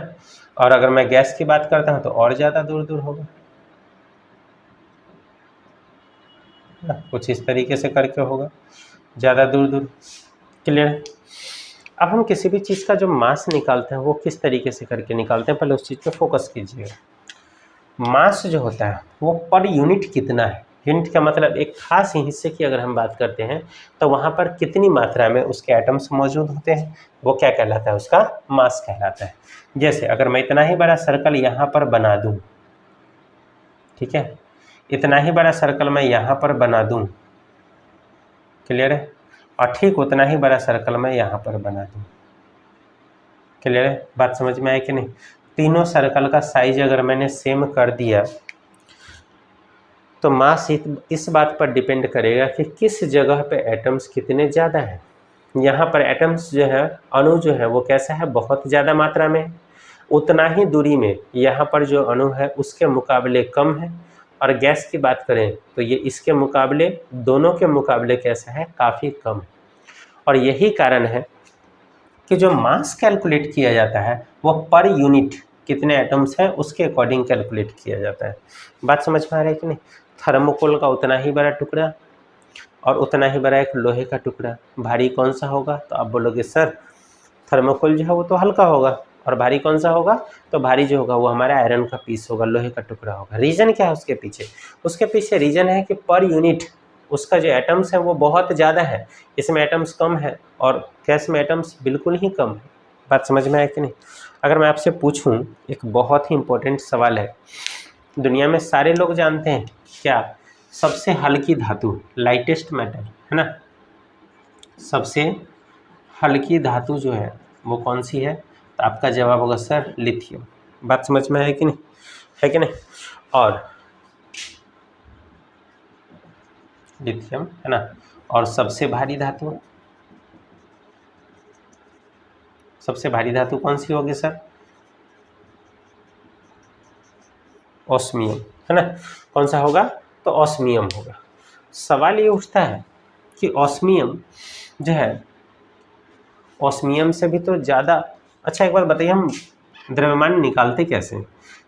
और अगर मैं गैस की बात करता हूँ तो और ज़्यादा दूर दूर होगा ना, कुछ इस तरीके से करके होगा, ज़्यादा दूर दूर। क्लियर? अब हम किसी भी चीज़ का जो मास निकालते हैं वो किस तरीके से करके निकालते हैं, पहले उस चीज़ पे फोकस कीजिएगा। मास जो होता है वो पर यूनिट कितना है, यूनिट का मतलब एक खास हिस्से की अगर हम बात करते हैं तो वहाँ पर कितनी मात्रा में उसके एटम्स मौजूद होते हैं, वो क्या कहलाता है, उसका मास कहलाता है। जैसे अगर मैं इतना ही बड़ा सर्कल यहाँ पर बना दूँ, ठीक है, इतना ही बड़ा सर्कल मैं यहाँ पर बना दूँ, क्लियर है, और ठीक उतना ही बड़ा सर्कल मैं यहाँ पर बना दूँ। क्लियर है, बात समझ में आए कि नहीं? तीनों सर्कल का साइज अगर मैंने सेम कर दिया तो मास इस बात पर डिपेंड करेगा कि किस जगह पे एटम्स कितने ज़्यादा हैं। यहाँ पर एटम्स जो है, अणु जो है वो कैसा है, बहुत ज़्यादा मात्रा में है। उतना ही दूरी में यहाँ पर जो अणु है उसके मुकाबले कम है। और गैस की बात करें तो ये इसके मुकाबले, दोनों के मुकाबले कैसा है, काफ़ी कम है। और यही कारण है कि जो मास कैलकुलेट किया जाता है वो पर यूनिट कितने एटम्स हैं उसके अकॉर्डिंग कैलकुलेट किया जाता है। बात समझ में आ रहा है कि नहीं? थर्मोकोल का उतना ही बड़ा टुकड़ा और उतना ही बड़ा एक लोहे का टुकड़ा, भारी कौन सा होगा? तो आप बोलोगे सर थर्मोकोल जो है वो तो हल्का होगा, और भारी कौन सा होगा? तो भारी जो होगा वो हमारा आयरन का पीस होगा, लोहे का टुकड़ा होगा। रीज़न क्या है उसके पीछे? उसके पीछे रीज़न है कि पर यूनिट उसका जो एटम्स है वो बहुत ज़्यादा है, इसमें एटम्स कम है और गैस में एटम्स बिल्कुल ही कम है। बात समझ में आया कि नहीं? अगर मैं आपसे पूछूं, एक बहुत ही इम्पोर्टेंट सवाल है, दुनिया में सारे लोग जानते हैं क्या सबसे हल्की धातु, लाइटेस्ट मेटल है ना, सबसे हल्की धातु जो है वो कौन सी है? तो आपका जवाब होगा सर लिथियम। बात समझ में है कि नहीं? है कि नहीं? और लिथियम है ना। और सबसे भारी धातु, सबसे भारी धातु कौन सी होगी सर? ऑस्मियम है ना। कौन सा होगा? तो ऑस्मियम होगा। सवाल ये उठता है कि ऑस्मियम जो है, ऑस्मियम से भी तो ज़्यादा, अच्छा एक बात बताइए, हम द्रव्यमान निकालते कैसे?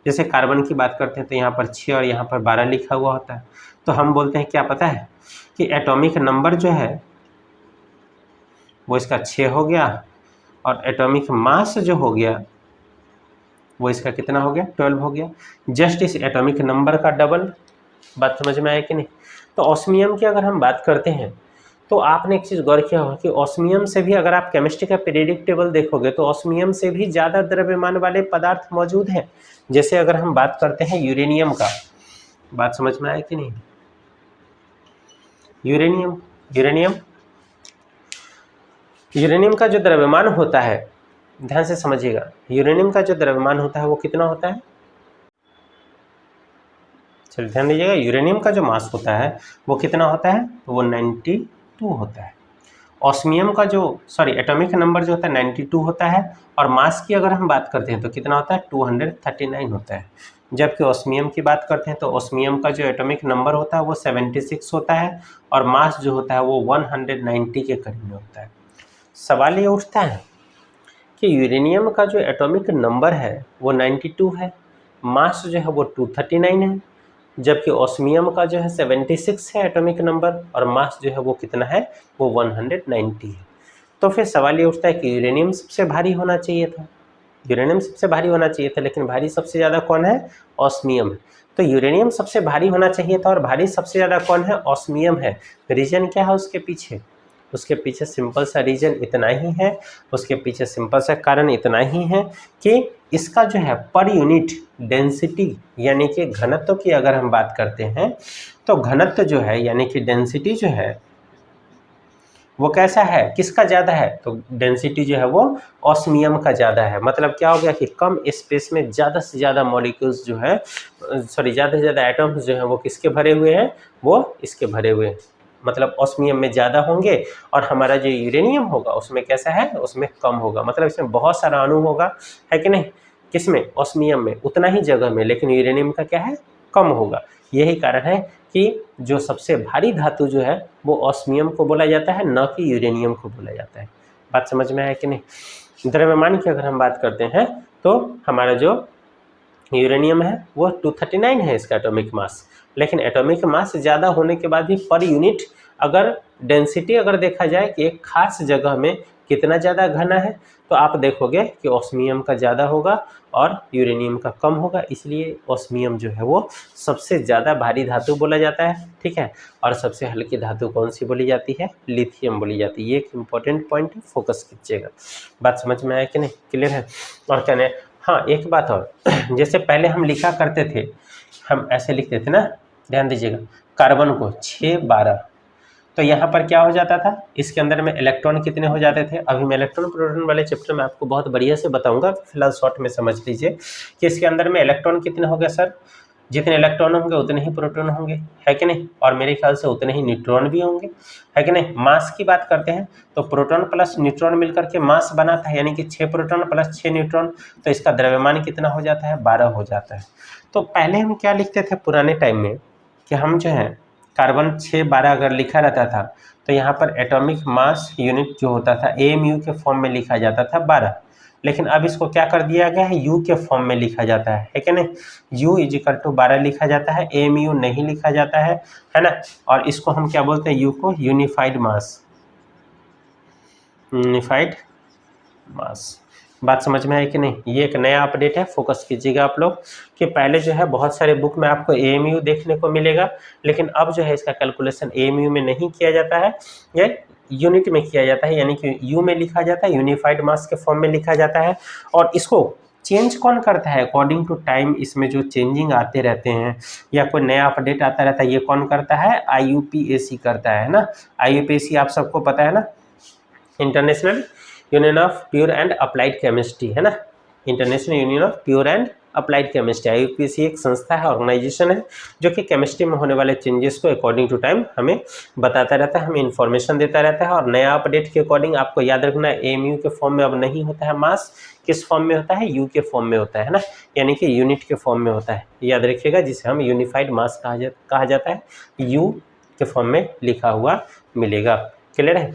जैसे कार्बन की बात करते हैं तो यहाँ पर 6 और यहाँ पर 12 लिखा हुआ होता है, तो हम बोलते हैं क्या पता है कि एटॉमिक नंबर जो है वो इसका 6 हो गया और एटॉमिक मास जो हो गया वो इसका कितना हो गया? 12 हो गया। जस्ट इस एटॉमिक नंबर का डबल। बात समझ में आया कि नहीं? तो ऑस्मियम की अगर हम बात करते हैं तो आपने एक चीज़ गौर किया होगा कि ऑस्मियम से भी, अगर आप केमिस्ट्री का पीरियोडिक टेबल देखोगे तो ऑस्मियम से भी ज़्यादा द्रव्यमान वाले पदार्थ मौजूद हैं। जैसे अगर हम बात करते हैं यूरेनियम का, बात समझ में आया कि नहीं? यूरेनियम, यूरेनियम यूरेनियम का जो द्रव्यमान होता है, ध्यान से समझिएगा, यूरेनियम का जो द्रव्यमान होता है वो कितना होता है? चलिए ध्यान दीजिएगा, यूरेनियम का जो मास होता है वो कितना होता है? तो वो 92 होता है। ऑस्मियम का जो, सॉरी, एटॉमिक नंबर जो होता है 92 होता है, और मास की अगर हम बात करते हैं तो कितना होता है? 239 होता है। जबकि ऑस्मियम की बात करते हैं तो ऑस्मियम का जो एटॉमिक नंबर होता है वो 76 होता है और मास जो होता है वो 190 के करीब में होता है। सवाल ये उठता है कि यूरेनियम का जो एटॉमिक नंबर है वो 92 है, मास जो है वो 239 है, जबकि ऑस्मियम का जो है 76 है एटॉमिक नंबर और मास जो है वो कितना है? वो 190 है। तो फिर सवाल ये उठता है कि यूरेनियम सबसे भारी होना चाहिए था, यूरेनियम सबसे भारी होना चाहिए था, लेकिन भारी सबसे ज़्यादा कौन है? ऑस्मियम है। तो यूरेनियम सबसे भारी होना चाहिए था और भारी सबसे ज़्यादा कौन है? ऑस्मियम है। रीजन क्या है उसके पीछे? उसके पीछे सिंपल सा रीजन इतना ही है, उसके पीछे सिंपल सा कारण इतना ही है कि इसका जो है पर यूनिट डेंसिटी यानी कि घनत्व की अगर हम बात करते हैं तो घनत्व जो है यानी कि डेंसिटी जो है वो कैसा है, किसका ज़्यादा है? तो डेंसिटी जो है वो ऑस्मियम का ज़्यादा है। मतलब क्या हो गया कि कम स्पेस में ज़्यादा से ज़्यादा मॉलिक्यूल्स जो है, सॉरी, ज़्यादा से ज़्यादा एटम्स जो हैं वो किसके भरे हुए हैं? वो इसके भरे हुए हैं। मतलब ऑस्मियम में ज़्यादा होंगे और हमारा जो यूरेनियम होगा उसमें कैसा है? उसमें कम होगा। मतलब इसमें बहुत सारा अणु होगा, है कि नहीं? किसमें? ऑस्मियम में उतना ही जगह में, लेकिन यूरेनियम का क्या है? कम होगा। यही कारण है कि जो सबसे भारी धातु जो है वो ऑस्मियम को बोला जाता है, न कि यूरेनियम को बोला जाता है। बात समझ में आया कि नहीं? द्रव्यमान की अगर हम बात करते हैं तो हमारा जो यूरेनियम है वो 239 है इसका एटॉमिक मास, लेकिन एटॉमिक मास ज़्यादा होने के बाद भी पर यूनिट अगर डेंसिटी अगर देखा जाए कि एक खास जगह में कितना ज़्यादा घना है, तो आप देखोगे कि ऑस्मियम का ज़्यादा होगा और यूरेनियम का कम होगा, इसलिए ऑस्मियम जो है वो सबसे ज़्यादा भारी धातु बोला जाता है, ठीक है। और सबसे हल्की धातु कौन सी बोली जाती है? लिथियम बोली जाती है। ये एक इंपॉर्टेंट पॉइंट है, फोकस कीजिएगा। बात समझ में आया कि नहीं? क्लियर है? और कहने हाँ एक बात और, जैसे पहले हम लिखा करते थे, हम ऐसे लिखते थे ना, ध्यान दीजिएगा, कार्बन को 6-12, तो यहाँ पर क्या हो जाता था, इसके अंदर में इलेक्ट्रॉन कितने हो जाते थे। अभी मैं इलेक्ट्रॉन प्रोटॉन वाले चैप्टर में आपको बहुत बढ़िया से बताऊंगा, फिलहाल शॉर्ट में समझ लीजिए कि इसके अंदर में इलेक्ट्रॉन कितने हो गए सर, जितने इलेक्ट्रॉन होंगे उतने ही प्रोटॉन होंगे, है कि नहीं, और मेरे ख्याल से उतने ही न्यूट्रॉन भी होंगे, है कि नहीं। मास की बात करते हैं तो प्रोटॉन प्लस न्यूट्रॉन मिलकर के मास बनाता है, यानी कि 6 प्रोटॉन प्लस 6 न्यूट्रॉन, तो इसका द्रव्यमान कितना हो जाता है? 12 हो जाता है। तो पहले हम क्या लिखते थे पुराने टाइम में कि हम जो है कार्बन 6-12 अगर लिखा रहता था तो यहाँ पर एटॉमिक मास यूनिट जो होता था AMU के फॉर्म में लिखा जाता था 12, लेकिन अब इसको क्या कर दिया गया है, U के फॉर्म में लिखा जाता है कि नहीं। U = 12 लिखा जाता है, AMU नहीं लिखा जाता है ना। और इसको हम क्या बोलते हैं? U को यूनिफाइड मास, यूनिफाइड मास। बात समझ में आई कि नहीं? ये एक नया अपडेट है, फोकस कीजिएगा आप लोग कि पहले जो है बहुत सारे बुक में आपको AMU देखने को मिलेगा, लेकिन अब जो है इसका कैलकुलेशन AMU में नहीं किया जाता है, ये यूनिट में किया जाता है, यानी कि U में लिखा जाता है, यूनिफाइड मास के फॉर्म में लिखा जाता है। और इसको चेंज कौन करता है? अकॉर्डिंग टू टाइम इसमें जो चेंजिंग आते रहते हैं या कोई नया अपडेट आता रहता है, ये कौन करता है? IUPAC करता है ना। IUPAC आप सबको पता है ना, international union of pure and applied chemistry, है ना। International union of pure and applied chemistry, IUPAC एक संस्था है, ऑर्गेनाइजेशन है, जो कि केमिस्ट्री में होने वाले चेंजेस को अकॉर्डिंग टू टाइम हमें बताता रहता है, हमें इन्फॉर्मेशन देता रहता है। और नया अपडेट के अकॉर्डिंग आपको याद रखना है, AMU के फॉर्म में अब नहीं होता है मास, किस फॉर्म में होता है? U के फॉर्म में होता है ना, यानी कि यूनिट के फॉर्म में होता है, याद रखिएगा, जिसे हम यूनिफाइड मास कहा जाता है, U के फॉर्म में लिखा हुआ मिलेगा। क्लियर है?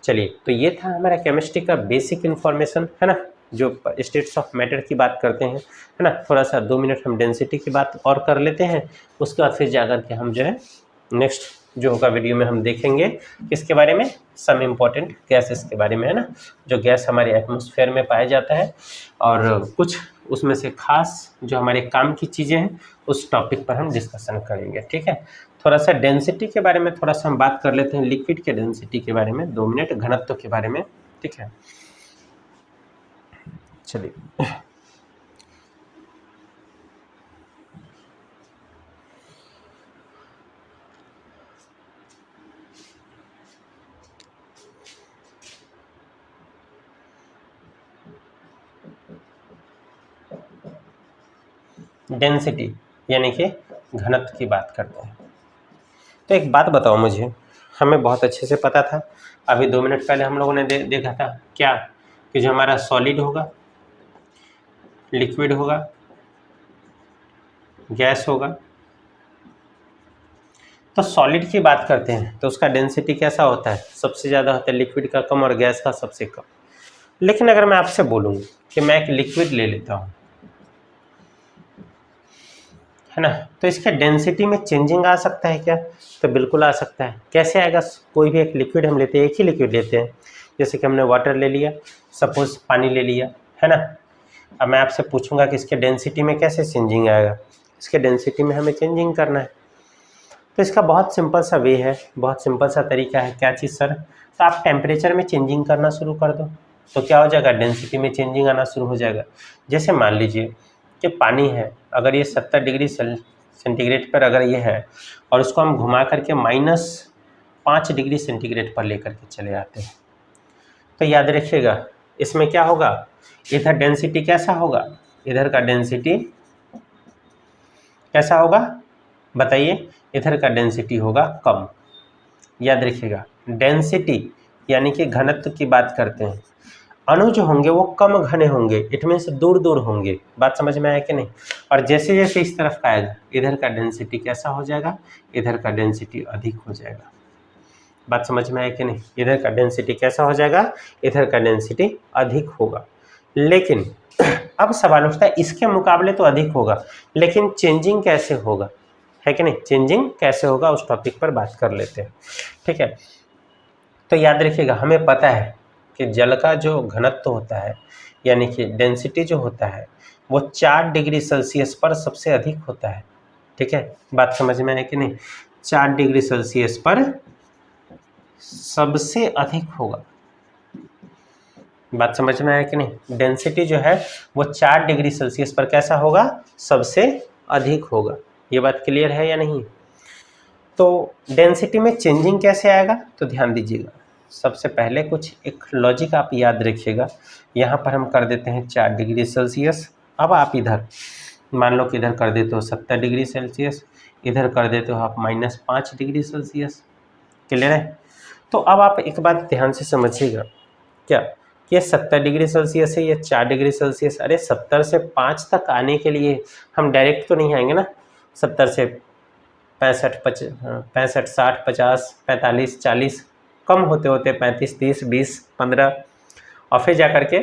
चलिए, तो ये था हमारा केमिस्ट्री का बेसिक इन्फॉर्मेशन, है ना, जो स्टेट्स ऑफ मैटर की बात करते हैं, है ना। थोड़ा सा 2 मिनट हम डेंसिटी की बात और कर लेते हैं, उसके बाद फिर जाकर के हम जो है नेक्स्ट जो होगा वीडियो में हम देखेंगे किसके बारे में, सम इम्पॉर्टेंट गैसेस के बारे में, है ना, जो गैस हमारे एटमॉस्फेयर में पाया जाता है, और कुछ उसमें से खास जो हमारे काम की चीज़ें हैं उस टॉपिक पर हम डिस्कशन करेंगे, ठीक है। थोड़ा सा डेंसिटी के बारे में थोड़ा सा हम बात कर लेते हैं, लिक्विड के डेंसिटी के बारे में 2 मिनट, घनत्व के बारे में, ठीक है। चलिए, डेंसिटी यानी कि घनत्व की बात करते हैं। तो एक बात बताओ मुझे, हमें बहुत अच्छे से पता था, अभी 2 मिनट पहले हम लोगों ने देखा था क्या, कि जो हमारा सॉलिड होगा, लिक्विड होगा, गैस होगा, तो सॉलिड की बात करते हैं तो उसका डेंसिटी कैसा होता है? सबसे ज़्यादा होता है, लिक्विड का कम और गैस का सबसे कम। लेकिन अगर मैं आपसे बोलूँ कि मैं एक लिक्विड ले लेता हूँ, है ना, तो इसके डेंसिटी में चेंजिंग आ सकता है क्या? तो बिल्कुल आ सकता है। कैसे आएगा? कोई भी एक लिक्विड हम लेते हैं, एक ही लिक्विड लेते हैं, जैसे कि हमने वाटर ले लिया, सपोज पानी ले लिया, है ना। अब मैं आपसे पूछूंगा कि इसके डेंसिटी में कैसे चेंजिंग आएगा? इसके डेंसिटी में हमें चेंजिंग करना है, तो इसका बहुत सिंपल सा वे है, बहुत सिंपल सा तरीका है। क्या चीज़ सर? तो आप टेम्परेचर में चेंजिंग करना शुरू कर दो, तो क्या हो जाएगा? डेंसिटी में चेंजिंग आना शुरू हो जाएगा। जैसे मान लीजिए कि पानी है, अगर ये 70 डिग्री सेंटीग्रेड पर अगर ये है, और उसको हम घुमा करके -5 डिग्री सेंटीग्रेड पर लेकर के चले आते हैं, तो याद रखिएगा इसमें क्या होगा, इधर डेंसिटी कैसा होगा, इधर का डेंसिटी कैसा होगा बताइए, इधर का डेंसिटी होगा कम। याद रखिएगा, डेंसिटी यानी कि घनत्व की बात करते हैं, अणु जो होंगे वो कम घने होंगे, इट मीन्स दूर दूर होंगे। बात समझ में आया कि नहीं? और जैसे जैसे इस तरफ का आएगा, इधर का डेंसिटी कैसा हो जाएगा, इधर का डेंसिटी अधिक हो जाएगा। बात समझ में आया कि नहीं? इधर का डेंसिटी कैसा हो जाएगा, इधर का डेंसिटी अधिक होगा। लेकिन अब सवाल उठता है इसके मुकाबले तो अधिक होगा, लेकिन चेंजिंग कैसे होगा, है कि नहीं, चेंजिंग कैसे होगा उस टॉपिक पर बात कर लेते हैं। ठीक है, तो याद रखिएगा हमें पता है कि जल का जो घनत्व होता है यानी कि डेंसिटी जो होता है वो 4 डिग्री सेल्सियस पर सबसे अधिक होता है। ठीक है, बात समझ में आए कि नहीं, 4 डिग्री सेल्सियस पर सबसे अधिक होगा। बात समझ में आया कि नहीं, डेंसिटी जो है वो 4 डिग्री सेल्सियस पर कैसा होगा, सबसे अधिक होगा। ये बात क्लियर है या नहीं। तो डेंसिटी में चेंजिंग कैसे आएगा, तो ध्यान दीजिएगा, सबसे पहले कुछ एक लॉजिक आप याद रखिएगा। यहाँ पर हम कर देते हैं 4 डिग्री सेल्सियस। अब आप इधर मान लो कि इधर कर देते हो 70 डिग्री सेल्सियस, इधर कर देते हो आप -5 डिग्री सेल्सियस। क्लियर है। तो अब आप एक बात ध्यान से समझिएगा, क्या ये 70 डिग्री सेल्सियस है, ये 4 डिग्री सेल्सियस। अरे 70 से 5 तक आने के लिए हम डायरेक्ट तो नहीं आएंगे ना, 70 से 65 60 50 45 40 कम होते होते 35 30 20 15 और फिर जा करके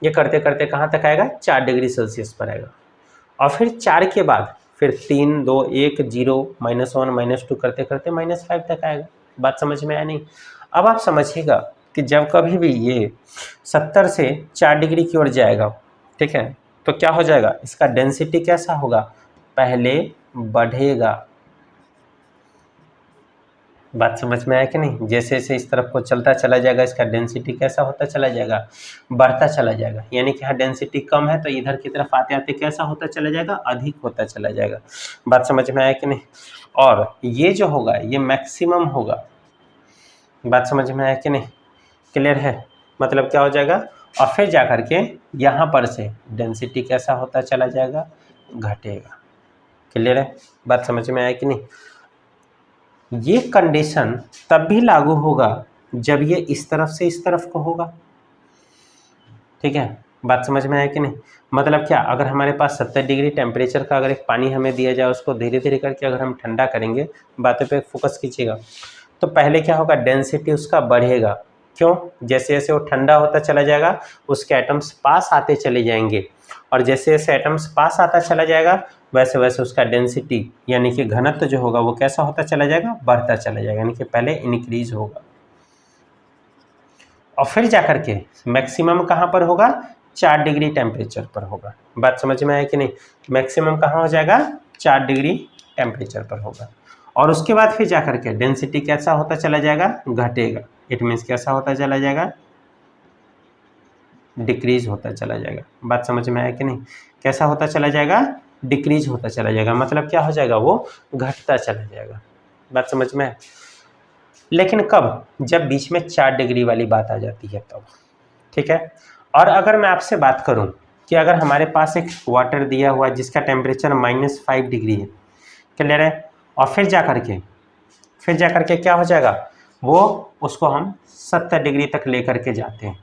ये करते करते कहाँ तक आएगा, 4 डिग्री सेल्सियस पर आएगा। और फिर 4 के बाद फिर 3 2 1 0 -1 -2 करते करते -5 तक आएगा। बात समझ में आया नहीं। अब आप समझिएगा कि जब कभी भी ये 70 से 4 डिग्री की ओर जाएगा, ठीक है, तो क्या हो जाएगा, इसका डेंसिटी कैसा होगा, पहले बढ़ेगा। बात समझ में आया कि नहीं, जैसे जैसे इस तरफ को चलता चला जाएगा इसका डेंसिटी कैसा होता चला जाएगा, बढ़ता चला जाएगा। यानी कि यहाँ डेंसिटी कम है तो इधर की तरफ आते आते कैसा होता चला जाएगा, अधिक होता चला जाएगा। बात समझ में आया कि नहीं। और ये जो होगा ये मैक्सिमम होगा। बात समझ में आया कि नहीं, क्लियर है। मतलब क्या हो जाएगा, और फिर जा करके यहाँ पर से डेंसिटी कैसा होता चला जाएगा, घटेगा। क्लियर है, बात समझ में आया कि नहीं। ये कंडीशन तब भी लागू होगा जब ये इस तरफ से इस तरफ को होगा। ठीक है, बात समझ में आया कि नहीं। मतलब क्या, अगर हमारे पास 70 डिग्री टेम्परेचर का अगर एक पानी हमें दिया जाए, उसको धीरे धीरे करके अगर हम ठंडा करेंगे, बातों पे फोकस कीजिएगा, तो पहले क्या होगा, डेंसिटी उसका बढ़ेगा। क्यों, जैसे जैसे वो ठंडा होता चला जाएगा उसके एटम्स पास आते चले जाएंगे, और जैसे जैसे एटम्स पास आता चला जाएगा वैसे वैसे उसका डेंसिटी यानी कि घनत्व जो होगा वो कैसा होता चला जाएगा, बढ़ता चला जाएगा, यानी कि पहले इंक्रीज होगा और फिर जाकर के मैक्सिमम कहाँ पर होगा, 4 डिग्री टेम्परेचर पर होगा। बात समझ में आया कि नहीं, मैक्सिमम कहाँ हो जाएगा, 4 डिग्री टेम्परेचर पर होगा। और उसके बाद फिर जाकर के डेंसिटी कैसा होता चला जाएगा, घटेगा। इट मीन्स कैसा होता चला जाएगा, डिक्रीज होता चला जाएगा। बात समझ में आया कि नहीं, कैसा होता चला जाएगा, डिक्रीज होता चला जाएगा। मतलब क्या हो जाएगा, वो घटता चला जाएगा। बात समझ में आया। लेकिन कब, जब बीच में 4 डिग्री वाली बात आ जाती है तब। ठीक है, और अगर मैं आपसे बात करूं कि अगर हमारे पास एक वाटर दिया हुआ जिसका टेम्परेचर -5 डिग्री है, क्लियर है, और फिर जा करके क्या हो जाएगा, वो उसको हम 70 डिग्री तक लेकर के जाते हैं।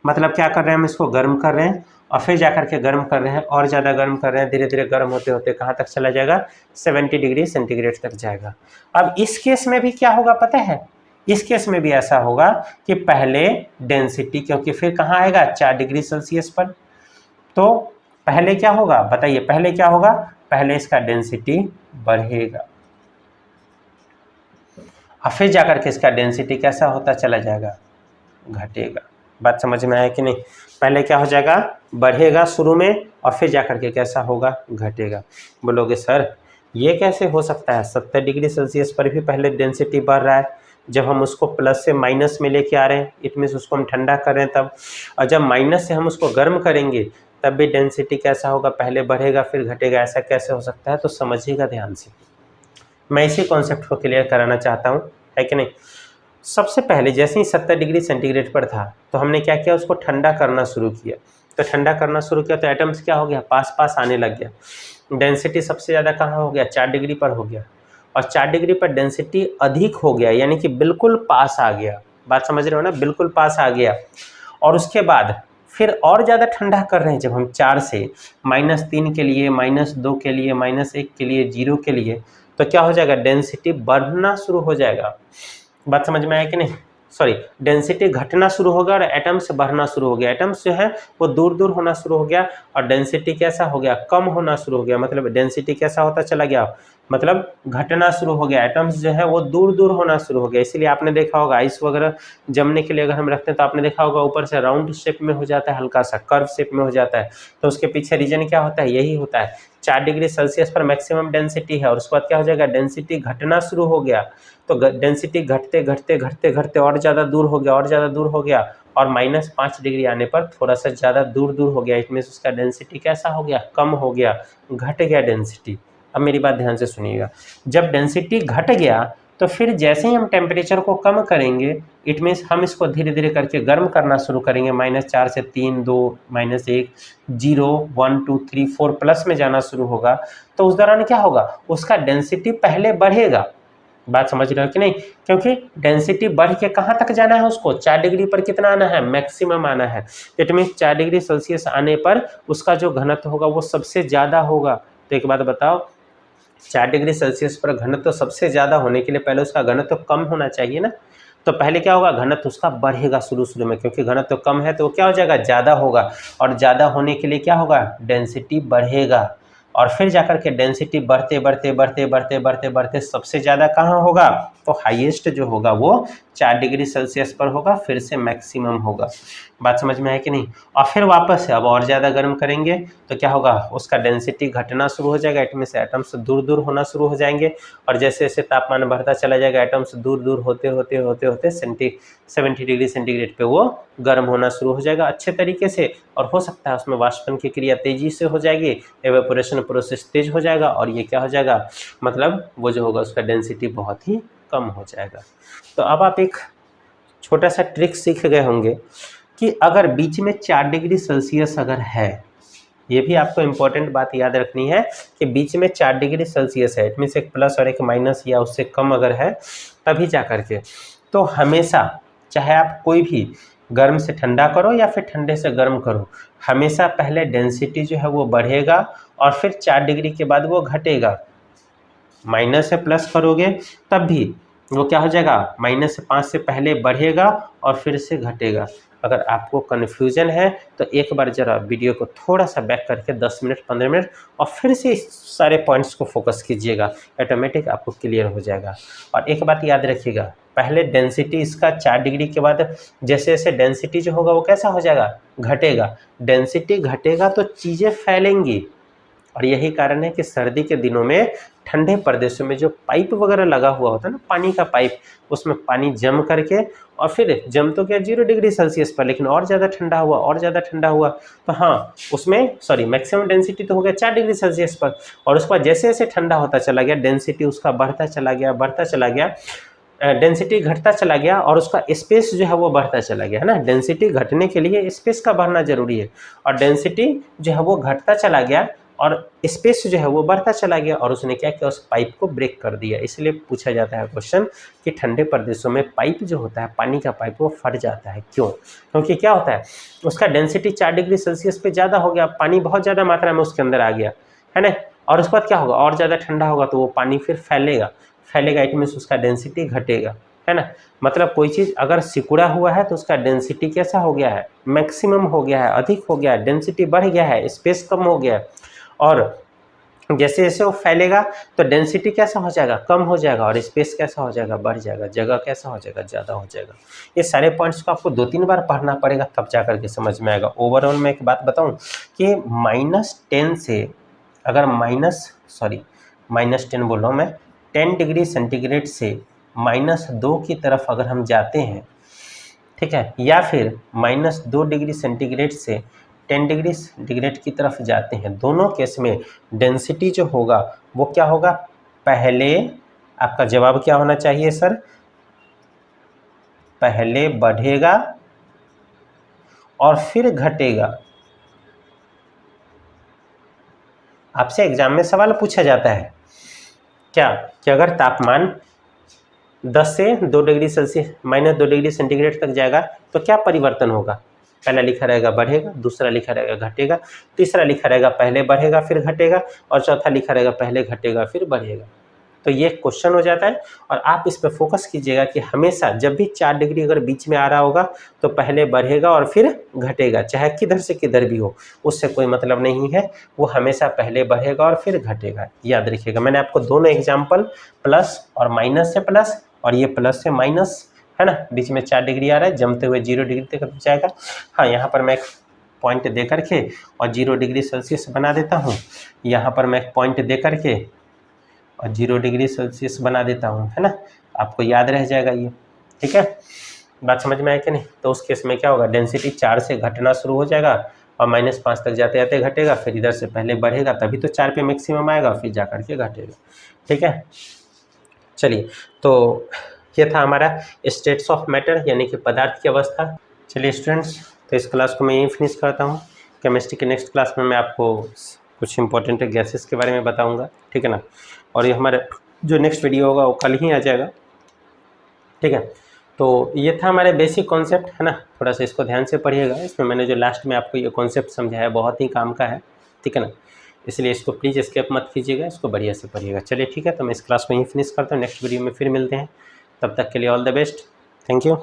मतलब क्या कर रहे हैं, हम इसको गर्म कर रहे हैं और फिर जाकर के गर्म कर रहे हैं और ज़्यादा गर्म कर रहे हैं, धीरे धीरे गर्म होते होते कहाँ तक चला जाएगा, 70 डिग्री सेंटीग्रेड तक जाएगा। अब इस केस में भी क्या होगा पता है, इस केस में भी ऐसा होगा कि पहले डेंसिटी, क्योंकि फिर कहाँ आएगा, 4 डिग्री सेल्सियस पर, तो पहले क्या होगा बताइए, पहले क्या होगा, पहले इसका डेंसिटी बढ़ेगा और फिर जाकर के इसका डेंसिटी कैसा होता चला जाएगा, घटेगा। बात समझ में आया कि नहीं, पहले क्या हो जाएगा, बढ़ेगा शुरू में और फिर जाकर के कैसा होगा, घटेगा। बोलोगे सर ये कैसे हो सकता है, 70 डिग्री सेल्सियस पर भी पहले डेंसिटी बढ़ रहा है, जब हम उसको प्लस से माइनस में लेके आ रहे हैं, इट मीन्स उसको हम ठंडा कर रहे हैं तब, और जब माइनस से हम उसको गर्म करेंगे तब भी डेंसिटी कैसा होगा, पहले बढ़ेगा फिर घटेगा। ऐसा कैसे हो सकता है, तो समझिएगा ध्यान से, मैं इसी कॉन्सेप्ट को क्लियर कराना चाहता हूँ, है कि नहीं। सबसे पहले जैसे ही 70 डिग्री सेंटीग्रेड पर था तो हमने क्या किया, उसको ठंडा करना शुरू किया। तो ठंडा करना शुरू किया तो एटम्स क्या हो गया, पास पास आने लग गया। डेंसिटी सबसे ज़्यादा कहाँ हो गया, 4 डिग्री पर हो गया, और 4 डिग्री पर डेंसिटी अधिक हो गया, यानी कि बिल्कुल पास आ गया। बात समझ रहे हो ना, बिल्कुल पास आ गया। और उसके बाद फिर और ज़्यादा ठंडा कर रहे हैं, जब हम 4 से -3 के लिए, -2 के लिए, -1 के लिए, 0 के लिए, तो क्या हो जाएगा, डेंसिटी बढ़ना शुरू हो जाएगा। बात समझ में आया कि नहीं। सॉरी डेंसिटी घटना शुरू हो गया और एटम्स बढ़ना शुरू हो गया। एटम्स जो है वो दूर दूर होना शुरू हो गया और डेंसिटी कैसा हो गया, कम होना शुरू हो गया। मतलब डेंसिटी कैसा होता चला गया, मतलब घटना शुरू हो गया। एटम्स जो है वो दूर दूर होना शुरू हो गया। इसीलिए आपने देखा होगा आइस वगैरह जमने के लिए अगर हम रखते हैं तो आपने देखा होगा ऊपर से राउंड शेप में हो जाता है, हल्का सा कर्व शेप में हो जाता है। तो उसके पीछे रीजन क्या होता है, यही होता है। 4 डिग्री सेल्सियस पर मैक्सिमम डेंसिटी है और उसके बाद क्या हो जाएगा, डेंसिटी घटना शुरू हो गया। तो डेंसिटी घटते घटते घटते घटते और ज़्यादा दूर हो गया और ज़्यादा दूर हो गया और -5 डिग्री आने पर थोड़ा सा ज़्यादा दूर दूर हो गया। इट मीन्स उसका डेंसिटी कैसा हो गया, कम हो गया, घट गया डेंसिटी। अब मेरी बात ध्यान से सुनिएगा, जब डेंसिटी घट गया तो फिर जैसे ही हम टेम्परेचर को कम करेंगे, इट मीन्स हम इसको धीरे धीरे करके गर्म करना शुरू करेंगे। -4 से 3, 2, -1, 0, 1, 2, 3, 4 प्लस में जाना शुरू होगा। तो उस दौरान क्या होगा, उसका डेंसिटी पहले बढ़ेगा। बात समझ रहे हो कि नहीं, क्योंकि डेंसिटी बढ़ के कहाँ तक जाना है उसको, 4 डिग्री पर कितना आना है, मैक्सिमम आना है। इट मीन्स 4 डिग्री सेल्सियस आने पर उसका जो घनत्व होगा वो सबसे ज़्यादा होगा। तो एक बात बताओ, 4 डिग्री सेल्सियस पर घनत्व सबसे ज़्यादा होने के लिए पहले उसका घनत्व कम होना चाहिए ना। तो पहले क्या होगा, घनत्व उसका बढ़ेगा शुरू में, क्योंकि घनत्व कम है तो वो क्या हो जाएगा, ज़्यादा होगा। और ज़्यादा होने के लिए क्या होगा, डेंसिटी बढ़ेगा। और फिर जाकर के डेंसिटी बढ़ते बढ़ते बढ़ते बढ़ते बढ़ते बढ़ते सबसे ज़्यादा कहाँ होगा, तो हाईएस्ट जो होगा वो 4 डिग्री सेल्सियस पर होगा, फिर से मैक्सिमम होगा। बात समझ में है कि नहीं। और फिर वापस से अब और ज़्यादा गर्म करेंगे तो क्या होगा, उसका डेंसिटी घटना शुरू हो जाएगा। एटम से एटम्स दूर दूर होना शुरू हो जाएंगे और जैसे जैसे तापमान बढ़ता चला जाएगा एटम्स दूर दूर होते होते होते होते 70 डिग्री सेंटीग्रेड पे वो गर्म होना शुरू हो जाएगा अच्छे तरीके से। और हो सकता है उसमें वाष्पन की क्रिया तेजी से हो जाएगी, एवेपोरेशन प्रोसेस तेज हो जाएगा और ये क्या हो जाएगा, मतलब वो जो होगा उसका डेंसिटी बहुत ही कम हो जाएगा। तो अब आप एक छोटा सा ट्रिक सीख गए होंगे कि अगर बीच में 4 डिग्री सेल्सियस अगर है, ये भी आपको इम्पोर्टेंट बात याद रखनी है कि बीच में 4 डिग्री सेल्सियस है, इट मीन्स एक प्लस और एक माइनस या उससे कम अगर है तभी जा करके, तो हमेशा चाहे आप कोई भी गर्म से ठंडा करो या फिर ठंडे से गर्म करो, हमेशा पहले डेंसिटी जो है वो बढ़ेगा और फिर 4 डिग्री के बाद वो घटेगा। माइनस से प्लस करोगे तब भी वो क्या हो जाएगा, -5 से पहले बढ़ेगा और फिर से घटेगा। अगर आपको कन्फ्यूजन है तो एक बार ज़रा वीडियो को थोड़ा सा बैक करके 10 मिनट 15 मिनट और फिर से इस सारे पॉइंट्स को फोकस कीजिएगा, ऑटोमेटिक आपको क्लियर हो जाएगा। और एक बात याद रखिएगा, पहले डेंसिटी इसका 4 डिग्री के बाद जैसे जैसे डेंसिटी जो होगा वो कैसा हो जाएगा, घटेगा। डेंसिटी घटेगा तो चीज़ें फैलेंगी और यही कारण है कि सर्दी के दिनों में ठंडे प्रदेशों में जो पाइप वगैरह लगा हुआ होता है ना, पानी का पाइप, उसमें पानी जम करके और फिर जम तो क्या 0 डिग्री सेल्सियस पर, लेकिन और ज़्यादा ठंडा हुआ और ज़्यादा ठंडा हुआ तो हाँ उसमें मैक्सिमम डेंसिटी तो हो गया 4 डिग्री सेल्सियस पर और उसके बाद जैसे जैसे ठंडा होता चला गया डेंसिटी उसका बढ़ता चला गया, डेंसिटी घटता चला गया और उसका स्पेस जो है वो बढ़ता चला गया, है ना। डेंसिटी घटने के लिए स्पेस का बढ़ना जरूरी है और डेंसिटी जो है वो घटता चला गया और स्पेस जो है वो बढ़ता चला गया और उसने क्या किया, उस पाइप को ब्रेक कर दिया। इसलिए पूछा जाता है क्वेश्चन कि ठंडे प्रदेशों में पाइप जो होता है, पानी का पाइप, वो फट जाता है, क्यों? क्योंकि क्या होता है, उसका डेंसिटी 4 डिग्री सेल्सियस पे ज़्यादा हो गया, पानी बहुत ज़्यादा मात्रा में उसके अंदर आ गया, है ना। और उसके बाद क्या होगा, और ज़्यादा ठंडा होगा तो वो पानी फिर फैलेगा, इट मीन्स उसका डेंसिटी घटेगा, है ना। मतलब कोई चीज़ अगर सिकुड़ा हुआ है तो उसका डेंसिटी कैसा हो गया है, मैक्सिमम हो गया है, अधिक हो गया है, डेंसिटी बढ़ गया है, स्पेस कम हो गया है। और जैसे जैसे वो फैलेगा तो डेंसिटी कैसा हो जाएगा, कम हो जाएगा और स्पेस कैसा हो जाएगा, बढ़ जाएगा, जगह कैसा हो जाएगा, ज़्यादा हो जाएगा। ये सारे पॉइंट्स को आपको 2-3 बार पढ़ना पड़ेगा तब जा करके समझ में आएगा। ओवरऑल मैं एक बात बताऊं कि -10 से अगर -10 बोल रहा हूँ मैं, 10 डिग्री सेंटीग्रेड से -2 की तरफ अगर हम जाते हैं, ठीक है, या फिर -2 डिग्री सेंटीग्रेड से 10 डिग्री सेंटीग्रेड की तरफ जाते हैं, दोनों केस में डेंसिटी जो होगा वो क्या होगा, पहले आपका जवाब क्या होना चाहिए सर, पहले बढ़ेगा और फिर घटेगा। आपसे एग्जाम में सवाल पूछा जाता है क्या कि अगर तापमान 10 से 2 डिग्री सेल्सियस -2 डिग्री सेंटीग्रेड तक जाएगा तो क्या परिवर्तन होगा। पहला लिखा रहेगा बढ़ेगा, दूसरा लिखा रहेगा घटेगा, तीसरा लिखा रहेगा पहले बढ़ेगा फिर घटेगा और चौथा लिखा रहेगा पहले घटेगा फिर बढ़ेगा। तो ये क्वेश्चन हो जाता है। और आप इस पर फोकस कीजिएगा कि हमेशा जब भी 4 डिग्री अगर बीच में आ रहा होगा तो पहले बढ़ेगा और फिर घटेगा, चाहे किधर से किधर भी हो, उससे कोई मतलब नहीं है, वो हमेशा पहले बढ़ेगा और फिर घटेगा, याद रखिएगा। मैंने आपको दोनों एग्जाम्पल प्लस और माइनस से प्लस और ये प्लस से माइनस है ना, बीच में 4 डिग्री आ रहा है, जमते हुए 0 डिग्री तक जाएगा। हाँ, यहाँ पर मैं एक पॉइंट दे करके और 0 डिग्री सेल्सियस बना देता हूँ, यहाँ पर मैं एक पॉइंट दे करके और 0 डिग्री सेल्सियस बना देता हूँ, है ना, आपको याद रह जाएगा ये, ठीक है। बात समझ में आया कि नहीं? तो उस केस में क्या होगा, डेंसिटी 4 से घटना शुरू हो जाएगा और -5 तक जाते जाते घटेगा, फिर इधर से पहले बढ़ेगा तभी तो 4 पे मैक्सिमम आएगा, फिर जा करके घटेगा, ठीक है। चलिए, तो ये था हमारा स्टेट्स ऑफ मैटर यानी कि पदार्थ की अवस्था। चलिए स्टूडेंट्स, तो इस क्लास को मैं यहीं फिनिश करता हूँ। केमिस्ट्री के नेक्स्ट क्लास में मैं आपको कुछ इंपॉर्टेंट गैसेस के बारे में बताऊँगा, ठीक है ना। और ये हमारा जो नेक्स्ट वीडियो होगा वो कल ही आ जाएगा, ठीक है। तो ये था हमारे बेसिक कॉन्सेप्ट, है ना, थोड़ा सा इसको ध्यान से पढ़िएगा। इसमें मैंने जो लास्ट में आपको ये कॉन्सेप्ट समझाया बहुत ही काम का है, ठीक है ना, इसलिए इसको प्लीज़ स्किप मत कीजिएगा, इसको बढ़िया से पढ़िएगा। चलिए ठीक है, तो मैं इस क्लास को यहीं फिनिश करता हूँ, नेक्स्ट वीडियो में फिर मिलते हैं, तब तक के लिए all the best, thank you.